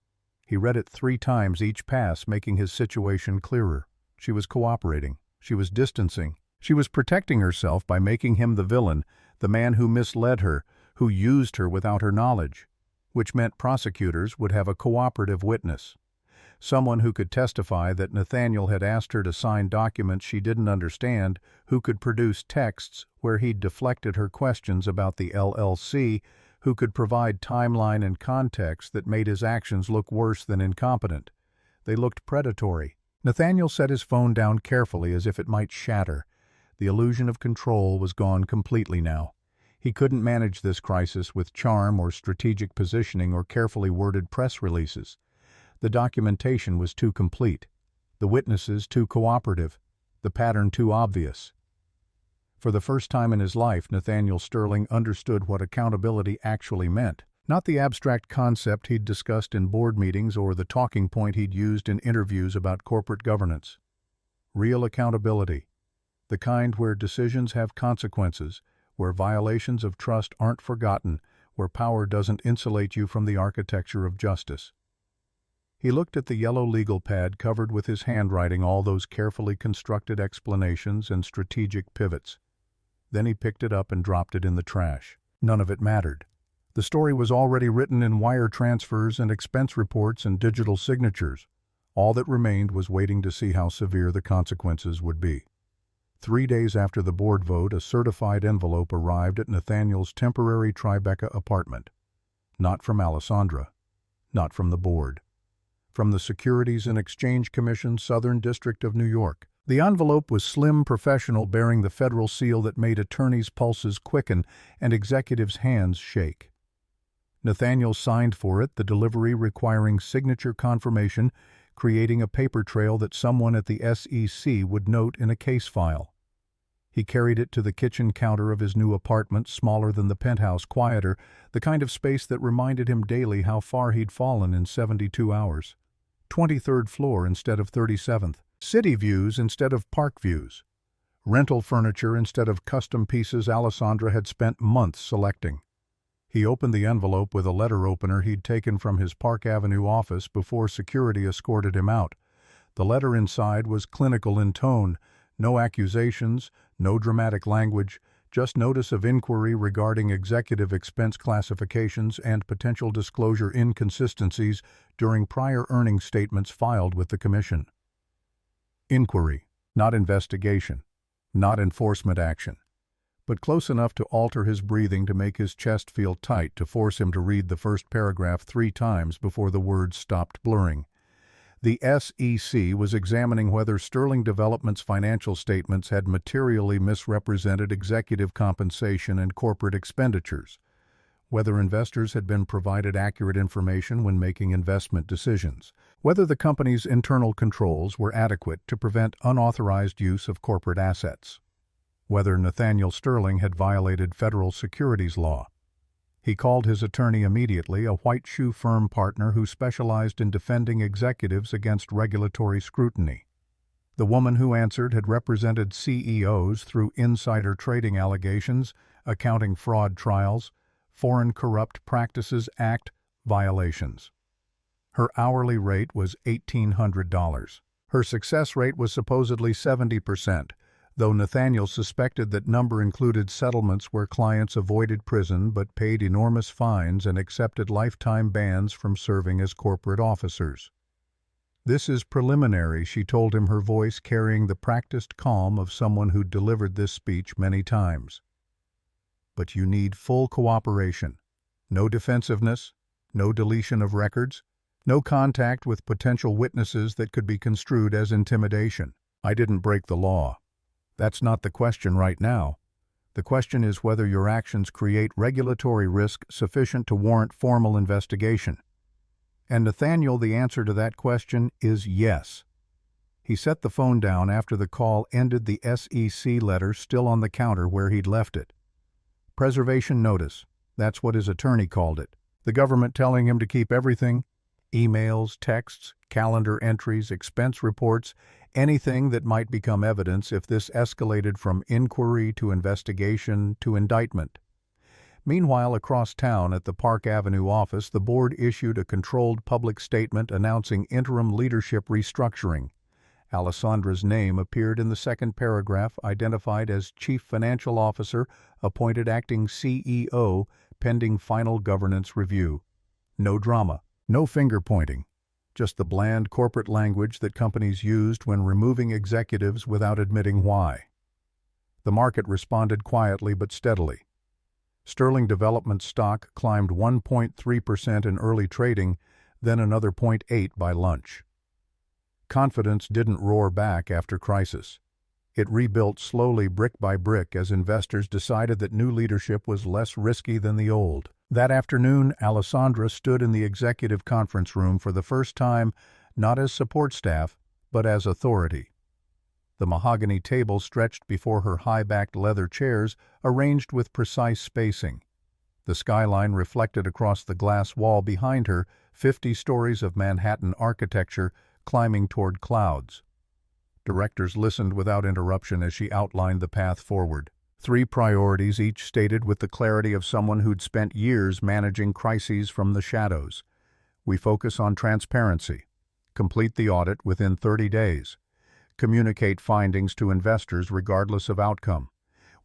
He read it 3 times each pass, making his situation clearer. She was cooperating. She was distancing. She was protecting herself by making him the villain, the man who misled her, who used her without her knowledge, which meant prosecutors would have a cooperative witness. Someone who could testify that Nathaniel had asked her to sign documents she didn't understand, who could produce texts where he'd deflected her questions about the LLC, who could provide timeline and context that made his actions look worse than incompetent. They looked predatory. Nathaniel set his phone down carefully as if it might shatter. The illusion of control was gone completely now. He couldn't manage this crisis with charm or strategic positioning or carefully worded press releases. The documentation was too complete. The witnesses too cooperative. The pattern too obvious. For the first time in his life, Nathaniel Sterling understood what accountability actually meant. Not the abstract concept he'd discussed in board meetings or the talking point he'd used in interviews about corporate governance. Real accountability. The kind where decisions have consequences, where violations of trust aren't forgotten, where power doesn't insulate you from the architecture of justice. He looked at the yellow legal pad covered with his handwriting, all those carefully constructed explanations and strategic pivots. Then he picked it up and dropped it in the trash. None of it mattered. The story was already written in wire transfers and expense reports and digital signatures. All that remained was waiting to see how severe the consequences would be. 3 days after the board vote, a certified envelope arrived at Nathaniel's temporary Tribeca apartment. Not from Alessandra. Not from the board. From the Securities and Exchange Commission, Southern District of New York. The envelope was slim, professional, bearing the federal seal that made attorneys' pulses quicken and executives' hands shake. Nathaniel signed for it, the delivery requiring signature confirmation, creating a paper trail that someone at the SEC would note in a case file. He carried it to the kitchen counter of his new apartment, smaller than the penthouse, quieter, the kind of space that reminded him daily how far he'd fallen in 72 hours. 23rd floor instead of 37th, city views instead of park views, rental furniture instead of custom pieces Alessandra had spent months selecting. He opened the envelope with a letter opener he'd taken from his Park Avenue office before security escorted him out. The letter inside was clinical in tone, no accusations, no dramatic language, just notice of inquiry regarding executive expense classifications and potential disclosure inconsistencies during prior earnings statements filed with the Commission. Inquiry, not investigation, not enforcement action, but close enough to alter his breathing to make his chest feel tight to force him to read the first paragraph 3 times before the words stopped blurring. The SEC was examining whether Sterling Development's financial statements had materially misrepresented executive compensation and corporate expenditures, whether investors had been provided accurate information when making investment decisions, whether the company's internal controls were adequate to prevent unauthorized use of corporate assets, whether Nathaniel Sterling had violated federal securities law. He called his attorney immediately, a white shoe firm partner who specialized in defending executives against regulatory scrutiny. The woman who answered had represented CEOs through insider trading allegations, accounting fraud trials, Foreign Corrupt Practices Act violations. Her hourly rate was $1,800. Her success rate was supposedly 70%, though Nathaniel suspected that number included settlements where clients avoided prison but paid enormous fines and accepted lifetime bans from serving as corporate officers. "This is preliminary," she told him, her voice carrying the practiced calm of someone who'd delivered this speech many times. "But you need full cooperation. No defensiveness, no deletion of records, no contact with potential witnesses that could be construed as intimidation. I didn't break the law. That's not the question right now. The question is whether your actions create regulatory risk sufficient to warrant formal investigation." And Nathaniel, the answer to that question is yes. He set the phone down after the call ended, the SEC letter still on the counter where he'd left it. Preservation notice, that's what his attorney called it. The government telling him to keep everything, emails, texts, calendar entries, expense reports, anything that might become evidence if this escalated from inquiry to investigation to indictment. Meanwhile, across town at the Park Avenue office, the board issued a controlled public statement announcing interim leadership restructuring. Alessandra's name appeared in the second paragraph, identified as Chief Financial Officer, appointed acting CEO, pending final governance review. No drama, no finger-pointing, just the bland corporate language that companies used when removing executives without admitting why. The market responded quietly but steadily. Sterling Development stock climbed 1.3% in early trading, then another 0.8% by lunch. Confidence didn't roar back after crisis. It rebuilt slowly, brick by brick, as investors decided that new leadership was less risky than the old. That afternoon, Alessandra stood in the executive conference room for the first time, not as support staff, but as authority. The mahogany table stretched before her high-backed leather chairs, arranged with precise spacing. The skyline reflected across the glass wall behind her, 50 stories of Manhattan architecture climbing toward clouds. Directors listened without interruption as she outlined the path forward. 3 priorities, each stated with the clarity of someone who'd spent years managing crises from the shadows. We focus on transparency. Complete the audit within 30 days. Communicate findings to investors regardless of outcome.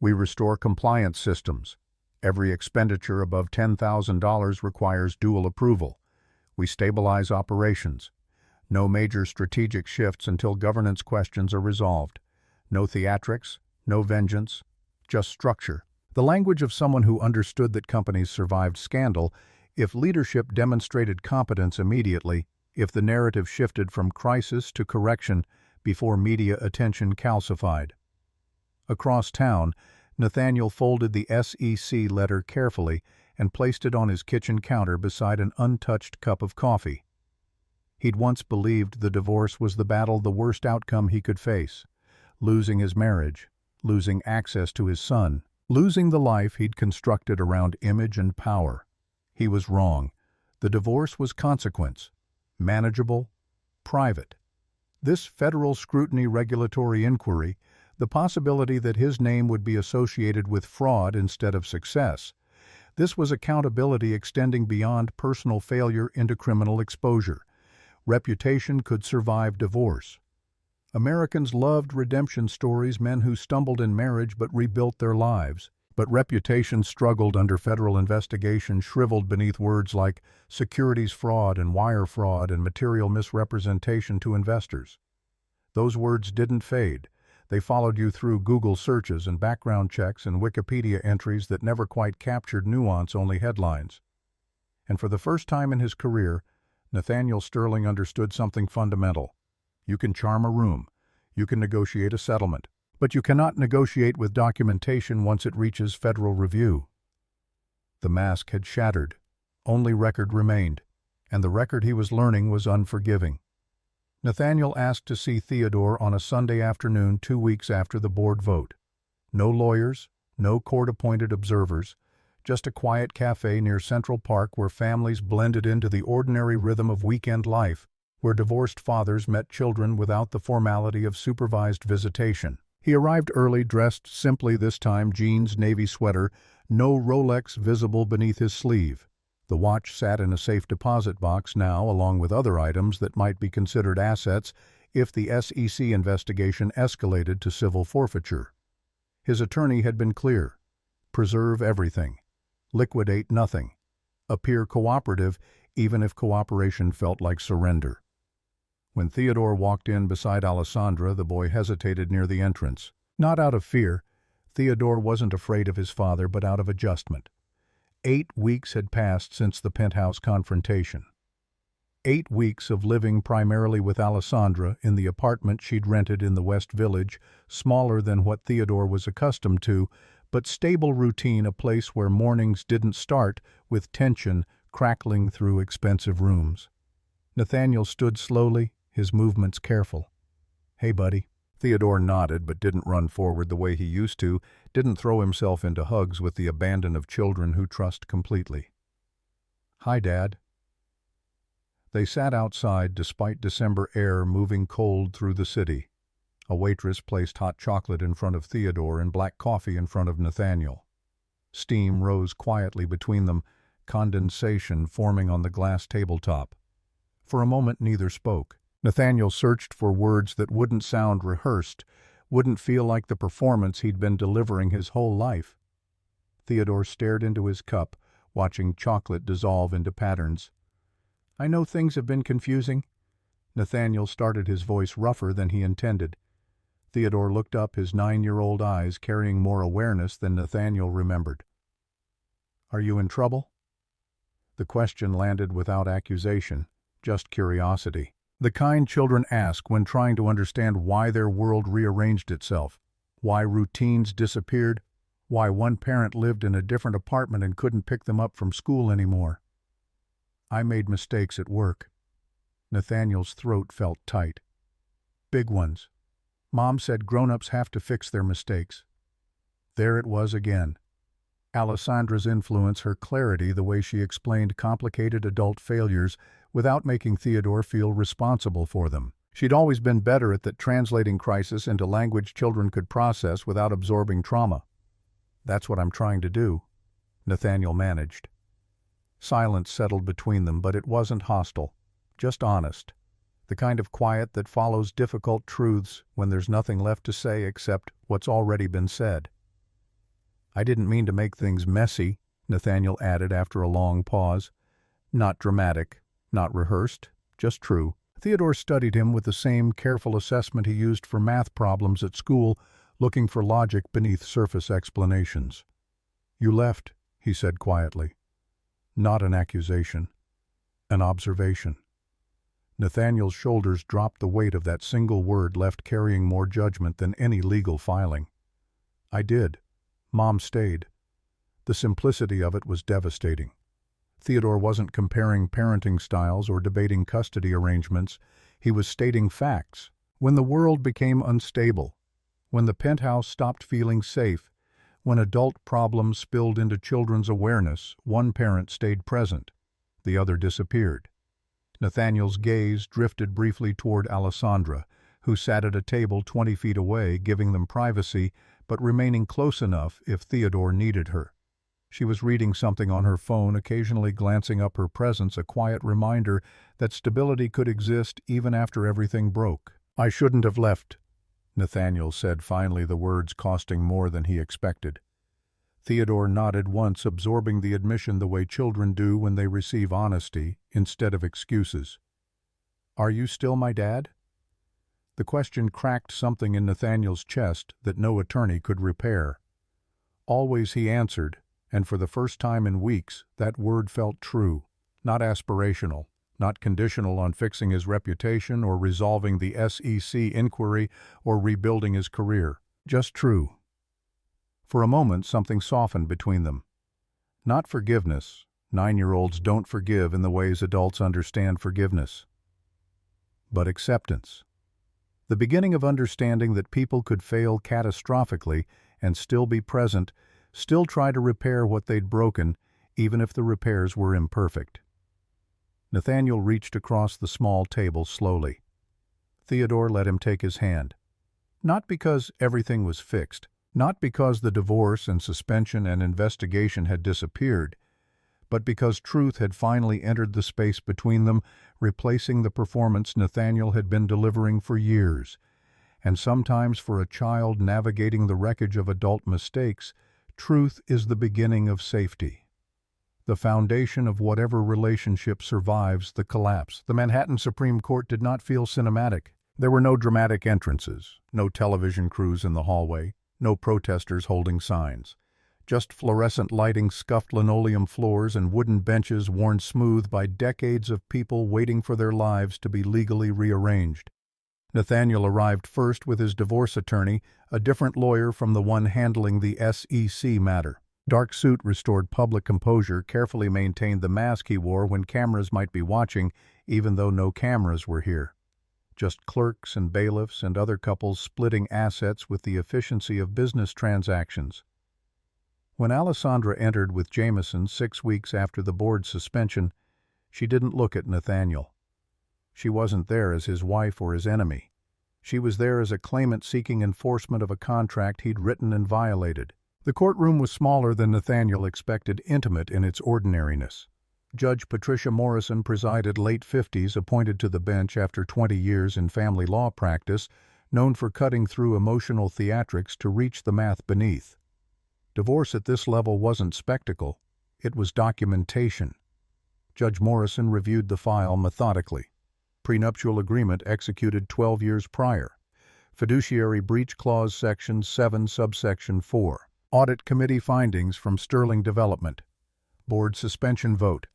We restore compliance systems. Every expenditure above $10,000 requires dual approval. We stabilize operations. No major strategic shifts until governance questions are resolved. No theatrics, no vengeance, just structure. The language of someone who understood that companies survived scandal if leadership demonstrated competence immediately, if the narrative shifted from crisis to correction before media attention calcified. Across town, Nathaniel folded the SEC letter carefully and placed it on his kitchen counter beside an untouched cup of coffee. He'd once believed the divorce was the battle, the worst outcome he could face. Losing his marriage, losing access to his son, losing the life he'd constructed around image and power. He was wrong. The divorce was consequence. Manageable, private. This federal scrutiny regulatory inquiry, the possibility that his name would be associated with fraud instead of success, this was accountability extending beyond personal failure into criminal exposure. Reputation could survive divorce. Americans loved redemption stories, men who stumbled in marriage but rebuilt their lives. But reputation struggled under federal investigation, shriveled beneath words like securities fraud and wire fraud and material misrepresentation to investors. Those words didn't fade. They followed you through Google searches and background checks and Wikipedia entries that never quite captured nuance, only headlines. And for the first time in his career, Nathaniel Sterling understood something fundamental. You can charm a room. You can negotiate a settlement. But you cannot negotiate with documentation once it reaches federal review. The mask had shattered. Only record remained, and the record he was learning was unforgiving. Nathaniel asked to see Theodore on a Sunday afternoon 2 weeks after the board vote. No lawyers, no court-appointed observers, just a quiet cafe near Central Park where families blended into the ordinary rhythm of weekend life, where divorced fathers met children without the formality of supervised visitation. He arrived early, dressed simply this time, jeans, navy sweater, no Rolex visible beneath his sleeve. The watch sat in a safe deposit box now, along with other items that might be considered assets if the SEC investigation escalated to civil forfeiture. His attorney had been clear. Preserve everything. Liquidate nothing. Appear cooperative, even if cooperation felt like surrender. When Theodore walked in beside Alessandra, the boy hesitated near the entrance. Not out of fear. Theodore wasn't afraid of his father, but out of adjustment. 8 weeks had passed since the penthouse confrontation. 8 weeks of living primarily with Alessandra in the apartment she'd rented in the West Village, smaller than what Theodore was accustomed to, but stable routine, a place where mornings didn't start with tension crackling through expensive rooms. Nathaniel stood slowly, his movements careful. "Hey, buddy." Theodore nodded but didn't run forward the way he used to, didn't throw himself into hugs with the abandon of children who trust completely. "Hi, Dad." They sat outside despite December air moving cold through the city. A waitress placed hot chocolate in front of Theodore and black coffee in front of Nathaniel. Steam rose quietly between them, condensation forming on the glass tabletop. For a moment neither spoke. Nathaniel searched for words that wouldn't sound rehearsed, wouldn't feel like the performance he'd been delivering his whole life. Theodore stared into his cup, watching chocolate dissolve into patterns. "I know things have been confusing." Nathaniel started, his voice rougher than he intended. Theodore looked up, his 9-year-old eyes carrying more awareness than Nathaniel remembered. "Are you in trouble?" The question landed without accusation, just curiosity. The kind children ask when trying to understand why their world rearranged itself, why routines disappeared, why one parent lived in a different apartment and couldn't pick them up from school anymore. "I made mistakes at work." Nathaniel's throat felt tight. "Big ones. Mom said grown-ups have to fix their mistakes." There it was again. Alessandra's influence, her clarity, the way she explained complicated adult failures without making Theodore feel responsible for them. She'd always been better at that, translating crisis into language children could process without absorbing trauma. "That's what I'm trying to do," Nathaniel managed. Silence settled between them, but it wasn't hostile, just honest. The kind of quiet that follows difficult truths when there's nothing left to say except what's already been said. "I didn't mean to make things messy," Nathaniel added after a long pause. "Not dramatic, not rehearsed, just true." Theodore studied him with the same careful assessment he used for math problems at school, looking for logic beneath surface explanations. "You left," he said quietly. Not an accusation, an observation. Nathaniel's shoulders dropped, the weight of that single word left carrying more judgment than any legal filing. "I did. Mom stayed." The simplicity of it was devastating. Theodore wasn't comparing parenting styles or debating custody arrangements. He was stating facts. When the world became unstable, when the penthouse stopped feeling safe, when adult problems spilled into children's awareness, one parent stayed present. The other disappeared. Nathaniel's gaze drifted briefly toward Alessandra, who sat at a table 20 feet away, giving them privacy, but remaining close enough if Theodore needed her. She was reading something on her phone, occasionally glancing up, her presence a quiet reminder that stability could exist even after everything broke. "I shouldn't have left," Nathaniel said finally, the words costing more than he expected. Theodore nodded once, absorbing the admission the way children do when they receive honesty instead of excuses. "Are you still my dad?" The question cracked something in Nathaniel's chest that no attorney could repair. "Always," he answered, and for the first time in weeks, that word felt true, not aspirational, not conditional on fixing his reputation or resolving the SEC inquiry or rebuilding his career. Just true. For a moment, something softened between them. Not forgiveness. 9-year-olds don't forgive in the ways adults understand forgiveness. But acceptance. The beginning of understanding that people could fail catastrophically and still be present, still try to repair what they'd broken, even if the repairs were imperfect. Nathaniel reached across the small table slowly. Theodore let him take his hand. Not because everything was fixed, not because the divorce and suspension and investigation had disappeared, but because truth had finally entered the space between them, replacing the performance Nathaniel had been delivering for years. And sometimes for a child navigating the wreckage of adult mistakes, truth is the beginning of safety. The foundation of whatever relationship survives the collapse. The Manhattan Supreme Court did not feel cinematic. There were no dramatic entrances, no television crews in the hallway, no protesters holding signs. Just fluorescent lighting, scuffed linoleum floors, and wooden benches worn smooth by decades of people waiting for their lives to be legally rearranged. Nathaniel arrived first with his divorce attorney, a different lawyer from the one handling the SEC matter. Dark suit restored public composure, carefully maintained the mask he wore when cameras might be watching, even though no cameras were here. Just clerks and bailiffs and other couples splitting assets with the efficiency of business transactions. When Alessandra entered with Jameson 6 weeks after the board's suspension, she didn't look at Nathaniel. She wasn't there as his wife or his enemy. She was there as a claimant seeking enforcement of a contract he'd written and violated. The courtroom was smaller than Nathaniel expected, intimate in its ordinariness. Judge Patricia Morrison presided, late 50s, appointed to the bench after 20 years in family law practice, known for cutting through emotional theatrics to reach the math beneath. Divorce at this level wasn't spectacle, it was documentation. Judge Morrison reviewed the file methodically. Prenuptial agreement executed 12 years prior. Fiduciary breach clause section 7 subsection 4. Audit committee findings from Sterling Development. Board suspension vote.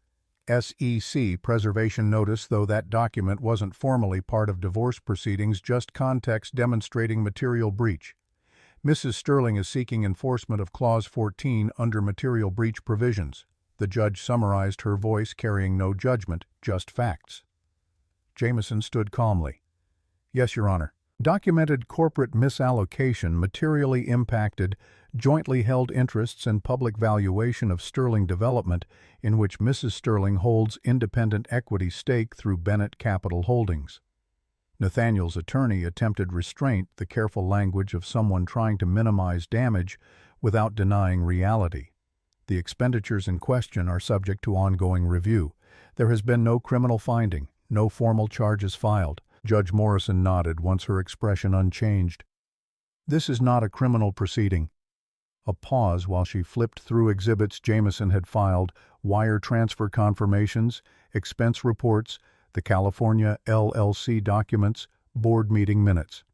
SEC preservation notice, though that document wasn't formally part of divorce proceedings, just context demonstrating material breach. Mrs. Sterling is seeking enforcement of Clause 14 under material breach provisions. The judge summarized, her voice carrying no judgment, just facts. Jameson stood calmly. "Yes, Your Honor. Documented corporate misallocation materially impacted jointly held interests and public valuation of Sterling Development, in which Mrs. Sterling holds independent equity stake through Bennett Capital Holdings." Nathaniel's attorney attempted restraint, the careful language of someone trying to minimize damage without denying reality. The expenditures in question are subject to ongoing review. There has been no criminal finding, no formal charges filed. Judge Morrison nodded, once her expression unchanged. "This is not a criminal proceeding." A pause while she flipped through exhibits Jameson had filed, wire transfer confirmations, expense reports, the California LLC documents, board meeting minutes.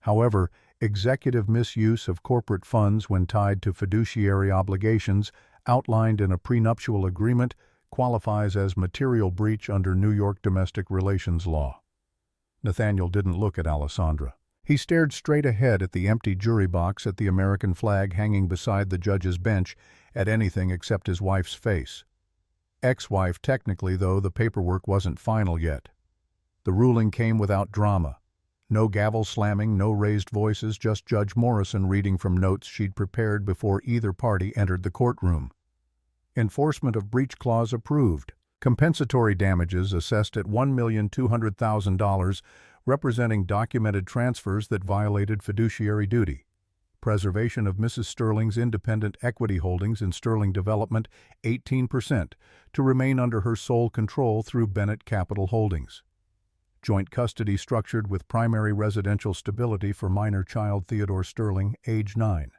However, executive misuse of corporate funds when tied to fiduciary obligations outlined in a prenuptial agreement qualifies as material breach under New York domestic relations law. Nathaniel didn't look at Alessandra. He stared straight ahead at the empty jury box, at the American flag hanging beside the judge's bench, at anything except his wife's face. Ex-wife, technically, though the paperwork wasn't final yet. The ruling came without drama. No gavel slamming, no raised voices, just Judge Morrison reading from notes she'd prepared before either party entered the courtroom. Enforcement of breach clause approved. Compensatory damages assessed at $1,200,000, representing documented transfers that violated fiduciary duty. Preservation of Mrs. Sterling's independent equity holdings in Sterling Development, 18%, to remain under her sole control through Bennett Capital Holdings. Joint custody structured with primary residential stability for minor child Theodore Sterling, age 9.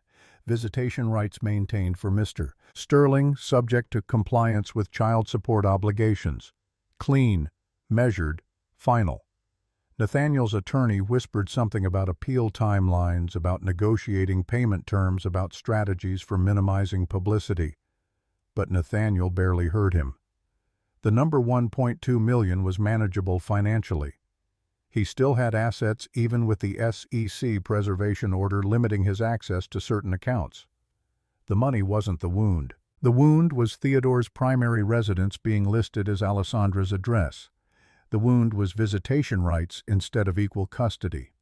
Visitation rights maintained for Mr. Sterling, subject to compliance with child support obligations. Clean, measured, final. Nathaniel's attorney whispered something about appeal timelines, about negotiating payment terms, about strategies for minimizing publicity. But Nathaniel barely heard him. The number $1.2 million was manageable financially. He still had assets even with the SEC preservation order limiting his access to certain accounts. The money wasn't the wound. The wound was Theodore's primary residence being listed as Alessandra's address. The wound was visitation rights instead of equal custody.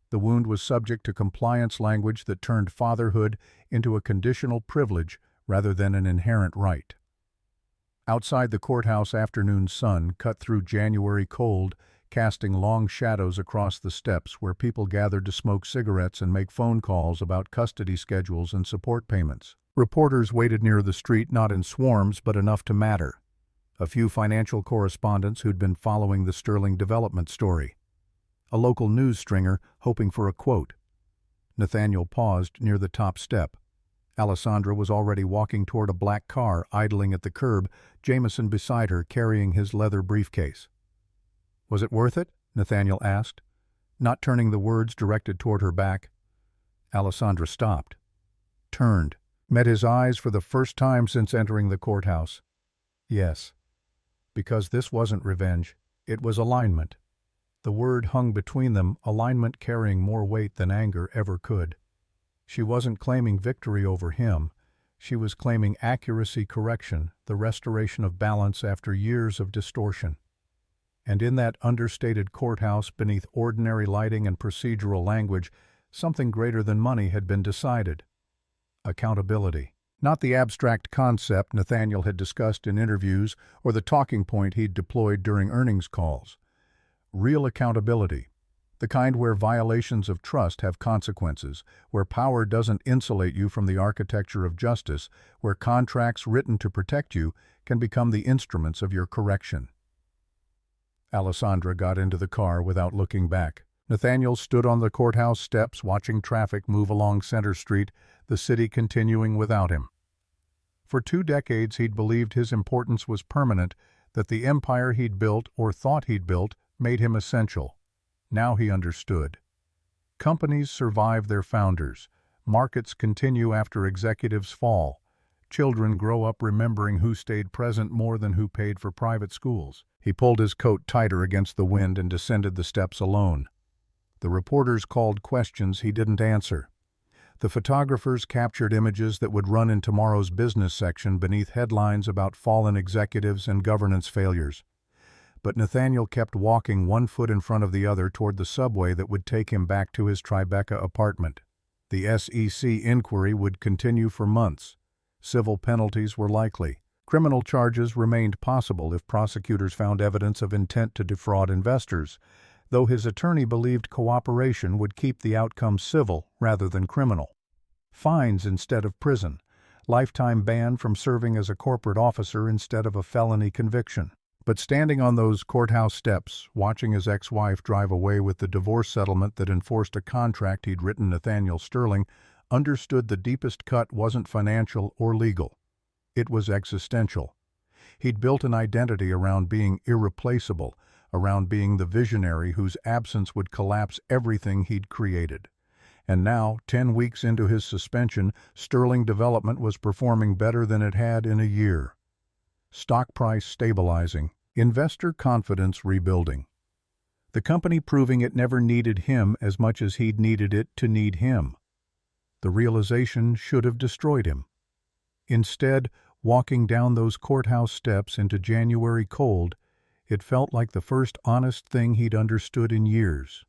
The wound was subject to compliance language that turned fatherhood into a conditional privilege rather than an inherent right. Outside the courthouse, afternoon sun cut through January cold, casting long shadows across the steps where people gathered to smoke cigarettes and make phone calls about custody schedules and support payments. Reporters waited near the street, not in swarms but enough to matter. A few financial correspondents who'd been following the Sterling Development story. A local news stringer hoping for a quote. Nathaniel paused near the top step. Alessandra was already walking toward a black car idling at the curb, Jameson beside her carrying his leather briefcase. "Was it worth it?" Nathaniel asked, not turning the words directed toward her back. Alessandra stopped, turned, met his eyes for the first time since entering the courthouse. Yes. Because this wasn't revenge, it was alignment. The word hung between them, alignment carrying more weight than anger ever could. She wasn't claiming victory over him. She was claiming accuracy correction, the restoration of balance after years of distortion. And in that understated courthouse, beneath ordinary lighting and procedural language, something greater than money had been decided. Accountability. Not the abstract concept Nathaniel had discussed in interviews or the talking point he'd deployed during earnings calls. Real accountability. The kind where violations of trust have consequences, where power doesn't insulate you from the architecture of justice, where contracts written to protect you can become the instruments of your correction. Alessandra got into the car without looking back. Nathaniel stood on the courthouse steps watching traffic move along Center Street, the city continuing without him. For 2 decades he'd believed his importance was permanent, that the empire he'd built or thought he'd built made him essential. Now he understood. Companies survive their founders. Markets continue after executives fall. Children grow up remembering who stayed present more than who paid for private schools. He pulled his coat tighter against the wind and descended the steps alone. The reporters called questions he didn't answer. The photographers captured images that would run in tomorrow's business section beneath headlines about fallen executives and governance failures. But Nathaniel kept walking one foot in front of the other toward the subway that would take him back to his Tribeca apartment. The SEC inquiry would continue for months. Civil penalties were likely. Criminal charges remained possible if prosecutors found evidence of intent to defraud investors, though his attorney believed cooperation would keep the outcome civil rather than criminal. Fines instead of prison. Lifetime ban from serving as a corporate officer instead of a felony conviction. But standing on those courthouse steps, watching his ex-wife drive away with the divorce settlement that enforced a contract he'd written, Nathaniel Sterling understood the deepest cut wasn't financial or legal. It was existential. He'd built an identity around being irreplaceable, around being the visionary whose absence would collapse everything he'd created. And now, 10 weeks into his suspension, Sterling Development was performing better than it had in a year. Stock price stabilizing, investor confidence rebuilding. The company proving it never needed him as much as he'd needed it to need him. The realization should have destroyed him. Instead, walking down those courthouse steps into January cold, it felt like the first honest thing he'd understood in years.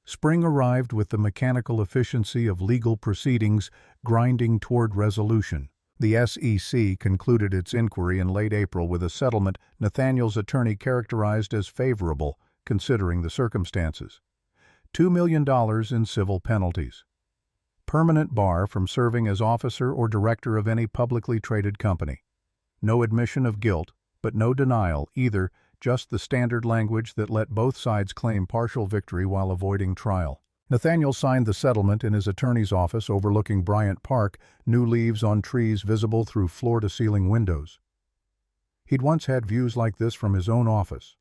Spring arrived with the mechanical efficiency of legal proceedings grinding toward resolution. The SEC concluded its inquiry in late April with a settlement Nathaniel's attorney characterized as favorable, considering the circumstances. $2 million in civil penalties. Permanent bar from serving as officer or director of any publicly traded company. No admission of guilt, but no denial either, just the standard language that let both sides claim partial victory while avoiding trial. Nathaniel signed the settlement in his attorney's office overlooking Bryant Park, new leaves on trees visible through floor-to-ceiling windows. He'd once had views like this from his own office.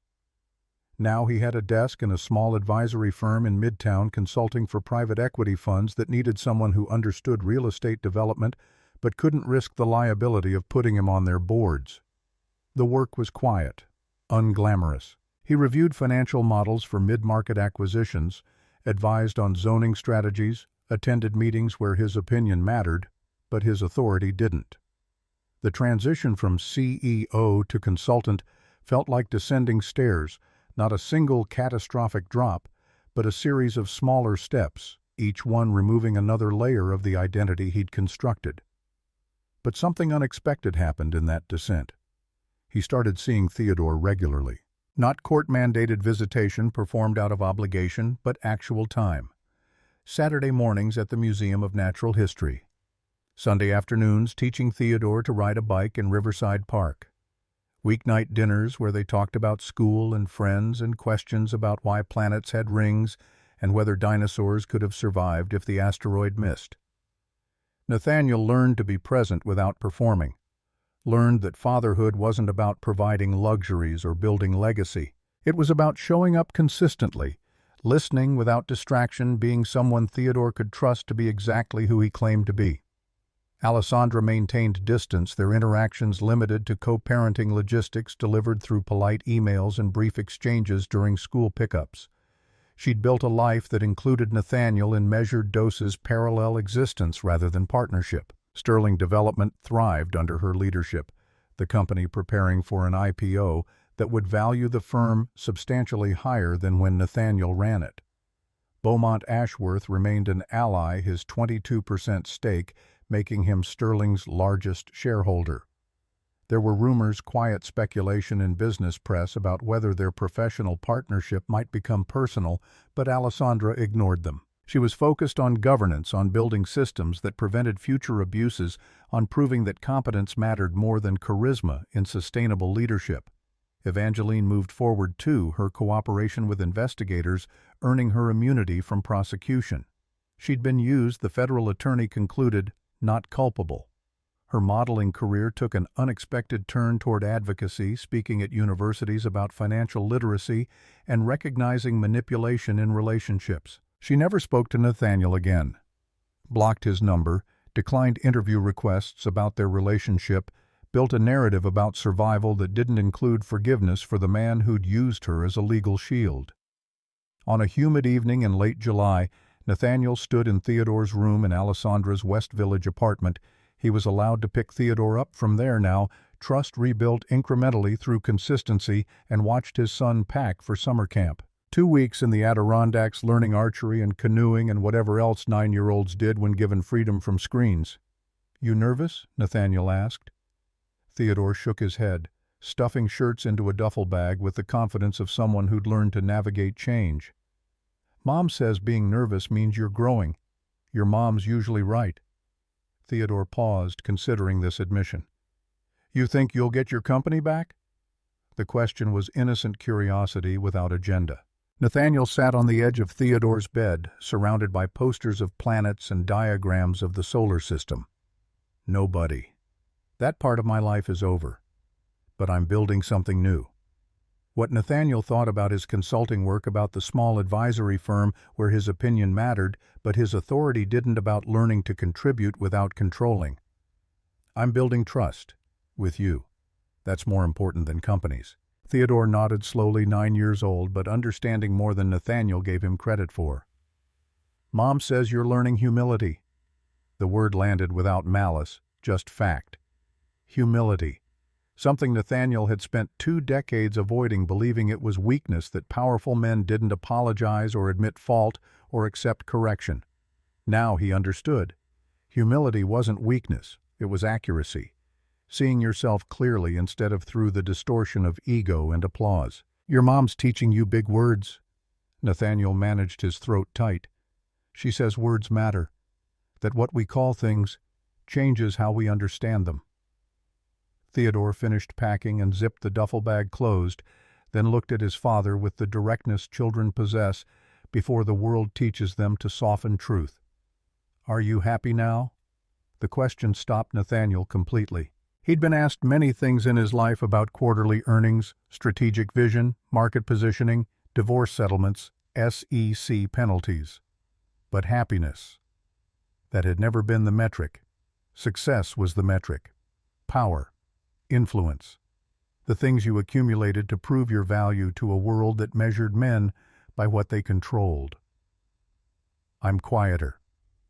Now he had a desk in a small advisory firm in Midtown consulting for private equity funds that needed someone who understood real estate development but couldn't risk the liability of putting him on their boards. The work was quiet, unglamorous. He reviewed financial models for mid-market acquisitions, advised on zoning strategies, attended meetings where his opinion mattered, but his authority didn't. The transition from CEO to consultant felt like descending stairs, not a single catastrophic drop, but a series of smaller steps, each one removing another layer of the identity he'd constructed. But something unexpected happened in that descent. He started seeing Theodore regularly. Not court-mandated visitation performed out of obligation, but actual time. Saturday mornings at the Museum of Natural History. Sunday afternoons teaching Theodore to ride a bike in Riverside Park. Weeknight dinners where they talked about school and friends and questions about why planets had rings and whether dinosaurs could have survived if the asteroid missed. Nathaniel learned to be present without performing. Learned that fatherhood wasn't about providing luxuries or building legacy. It was about showing up consistently, listening without distraction, being someone Theodore could trust to be exactly who he claimed to be. Alessandra maintained distance, their interactions limited to co-parenting logistics delivered through polite emails and brief exchanges during school pickups. She'd built a life that included Nathaniel in measured doses, parallel existence rather than partnership. Sterling Development thrived under her leadership, the company preparing for an IPO that would value the firm substantially higher than when Nathaniel ran it. Beaumont Ashworth remained an ally, his 22% stake making him Sterling's largest shareholder. There were rumors, quiet speculation in business press about whether their professional partnership might become personal, but Alessandra ignored them. She was focused on governance, on building systems that prevented future abuses, on proving that competence mattered more than charisma in sustainable leadership. Evangeline moved forward too, her cooperation with investigators earning her immunity from prosecution. She'd been used, the federal attorney concluded, not culpable. Her modeling career took an unexpected turn toward advocacy, speaking at universities about financial literacy and recognizing manipulation in relationships. She never spoke to Nathaniel again, blocked his number, declined interview requests about their relationship, built a narrative about survival that didn't include forgiveness for the man who'd used her as a legal shield. On a humid evening in late July, Nathaniel stood in Theodore's room in Alessandra's West Village apartment. He was allowed to pick Theodore up from there now, trust rebuilt incrementally through consistency, and watched his son pack for summer camp. 2 weeks in the Adirondacks learning archery and canoeing and whatever else 9-year-olds did when given freedom from screens. "You nervous?" Nathaniel asked. Theodore shook his head, stuffing shirts into a duffel bag with the confidence of someone who'd learned to navigate change. "Mom says being nervous means you're growing. Your mom's usually right." Theodore paused, considering this admission. "You think you'll get your company back?" The question was innocent curiosity without agenda. Nathaniel sat on the edge of Theodore's bed, surrounded by posters of planets and diagrams of the solar system. "Nobody. That part of my life is over. But I'm building something new." What Nathaniel thought about his consulting work, about the small advisory firm where his opinion mattered, but his authority didn't, about learning to contribute without controlling. "I'm building trust. With you. That's more important than companies." Theodore nodded slowly, 9 years old, but understanding more than Nathaniel gave him credit for. "Mom says you're learning humility." The word landed without malice, just fact. Humility. Something Nathaniel had spent 2 decades avoiding, believing it was weakness that powerful men didn't apologize or admit fault or accept correction. Now he understood. Humility wasn't weakness. It was accuracy, seeing yourself clearly instead of through the distortion of ego and applause. Your mom's teaching you big words. Nathaniel managed his throat tight. She says words matter, that what we call things changes how we understand them. Theodore finished packing and zipped the duffel bag closed, then looked at his father with the directness children possess before the world teaches them to soften truth. Are you happy now? The question stopped Nathaniel completely. He'd been asked many things in his life about quarterly earnings, strategic vision, market positioning, divorce settlements, SEC penalties. But happiness, that had never been the metric. Success was the metric. Power, influence, the things you accumulated to prove your value to a world that measured men by what they controlled. I'm quieter,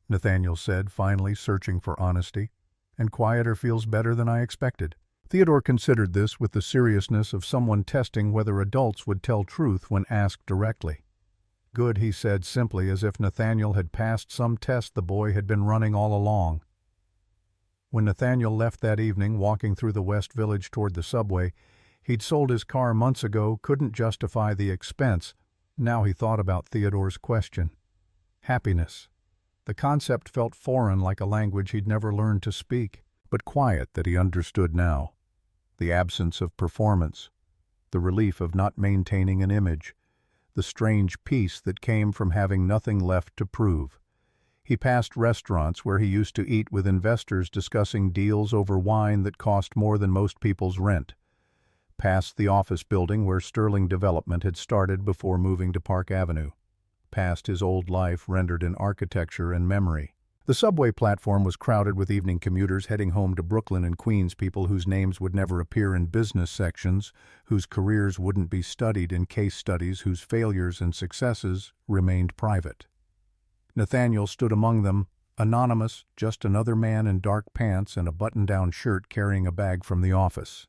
Nathaniel said, finally searching for honesty. And quieter feels better than I expected. Theodore considered this with the seriousness of someone testing whether adults would tell truth when asked directly. Good, he said simply, as if Nathaniel had passed some test the boy had been running all along. When Nathaniel left that evening, walking through the West Village toward the subway, he'd sold his car months ago, couldn't justify the expense. Now he thought about Theodore's question. Happiness. The concept felt foreign, like a language he'd never learned to speak, but quiet that he understood now. The absence of performance, the relief of not maintaining an image, the strange peace that came from having nothing left to prove. He passed restaurants where he used to eat with investors discussing deals over wine that cost more than most people's rent. Past the office building where Sterling development had started before moving to Park Avenue. Past his old life rendered in architecture and memory. The subway platform was crowded with evening commuters heading home to Brooklyn and Queens, people whose names would never appear in business sections, whose careers wouldn't be studied in case studies, whose failures and successes remained private. Nathaniel stood among them, anonymous, just another man in dark pants and a button-down shirt carrying a bag from the office.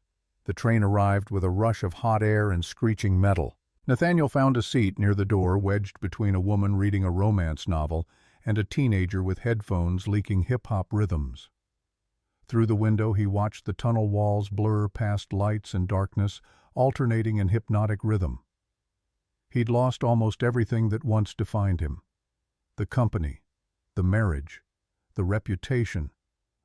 The train arrived with a rush of hot air and screeching metal. Nathaniel found a seat near the door, wedged between a woman reading a romance novel and a teenager with headphones leaking hip-hop rhythms. Through the window he watched the tunnel walls blur past lights and darkness, alternating in hypnotic rhythm. He'd lost almost everything that once defined him. The company, the marriage, the reputation,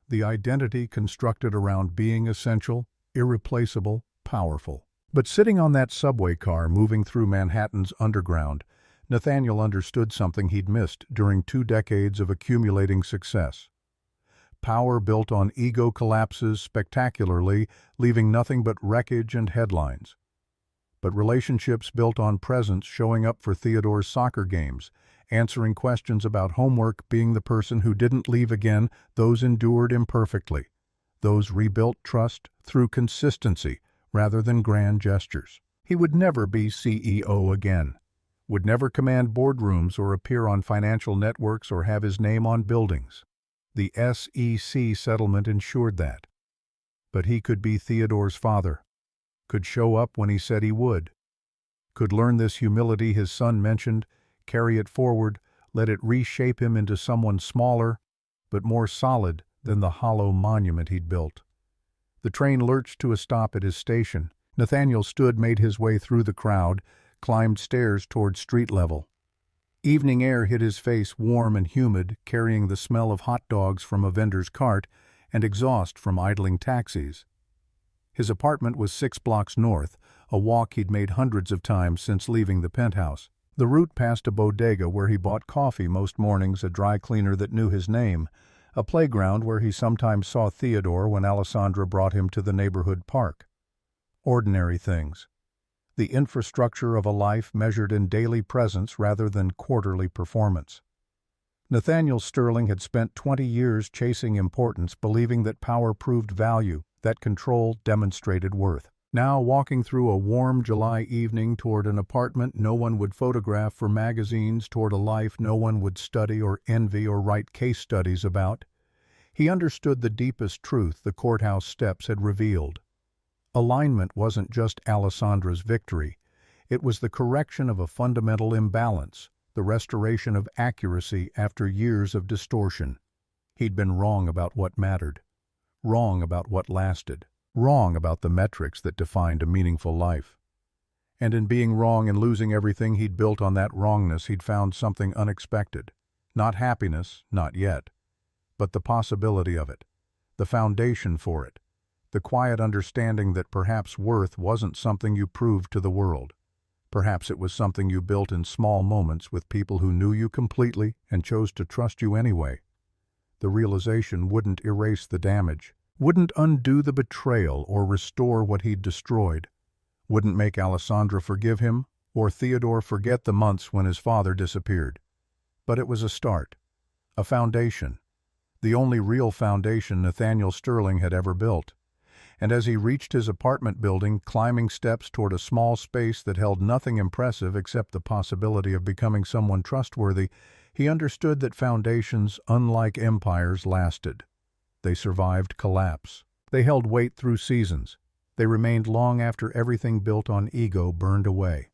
the identity constructed around being essential, irreplaceable, powerful. But sitting on that subway car moving through Manhattan's underground, Nathaniel understood something he'd missed during 2 decades of accumulating success. Power built on ego collapses spectacularly, leaving nothing but wreckage and headlines. But relationships built on presence, showing up for Theodore's soccer games, answering questions about homework, being the person who didn't leave again, those endured imperfectly. Those rebuilt trust through consistency rather than grand gestures. He would never be CEO again, would never command boardrooms or appear on financial networks or have his name on buildings. The SEC settlement ensured that. But he could be Theodore's father, could show up when he said he would, could learn this humility his son mentioned, carry it forward, let it reshape him into someone smaller, but more solid than the hollow monument he'd built. The train lurched to a stop at his station. Nathaniel stood, made his way through the crowd, climbed stairs toward street level. Evening air hit his face, warm and humid, carrying the smell of hot dogs from a vendor's cart and exhaust from idling taxis. His apartment was 6 blocks north, a walk he'd made hundreds of times since leaving the penthouse. The route past a bodega where he bought coffee most mornings, a dry cleaner that knew his name, a playground where he sometimes saw Theodore when Alessandra brought him to the neighborhood park. Ordinary things. The infrastructure of a life measured in daily presence rather than quarterly performance. Nathaniel Sterling had spent 20 years chasing importance, believing that power proved value, that control demonstrated worth. Now, walking through a warm July evening toward an apartment no one would photograph for magazines, toward a life no one would study or envy or write case studies about, he understood the deepest truth the courthouse steps had revealed. Alignment wasn't just Alessandra's victory. It was the correction of a fundamental imbalance, the restoration of accuracy after years of distortion. He'd been wrong about what mattered. wrong about what lasted, wrong about the metrics that defined a meaningful life. And in being wrong and losing everything he'd built on that wrongness, he'd found something unexpected. Not happiness, not yet, but the possibility of it, the foundation for it, the quiet understanding that perhaps worth wasn't something you proved to the world. Perhaps it was something you built in small moments with people who knew you completely and chose to trust you anyway. The realization wouldn't erase the damage, wouldn't undo the betrayal or restore what he'd destroyed, wouldn't make Alessandra forgive him or Theodore forget the months when his father disappeared. But it was a start, a foundation, the only real foundation Nathaniel Sterling had ever built. And as he reached his apartment building, climbing steps toward a small space that held nothing impressive except the possibility of becoming someone trustworthy, he understood that foundations, unlike empires, lasted. They survived collapse. They held weight through seasons. They remained long after everything built on ego burned away.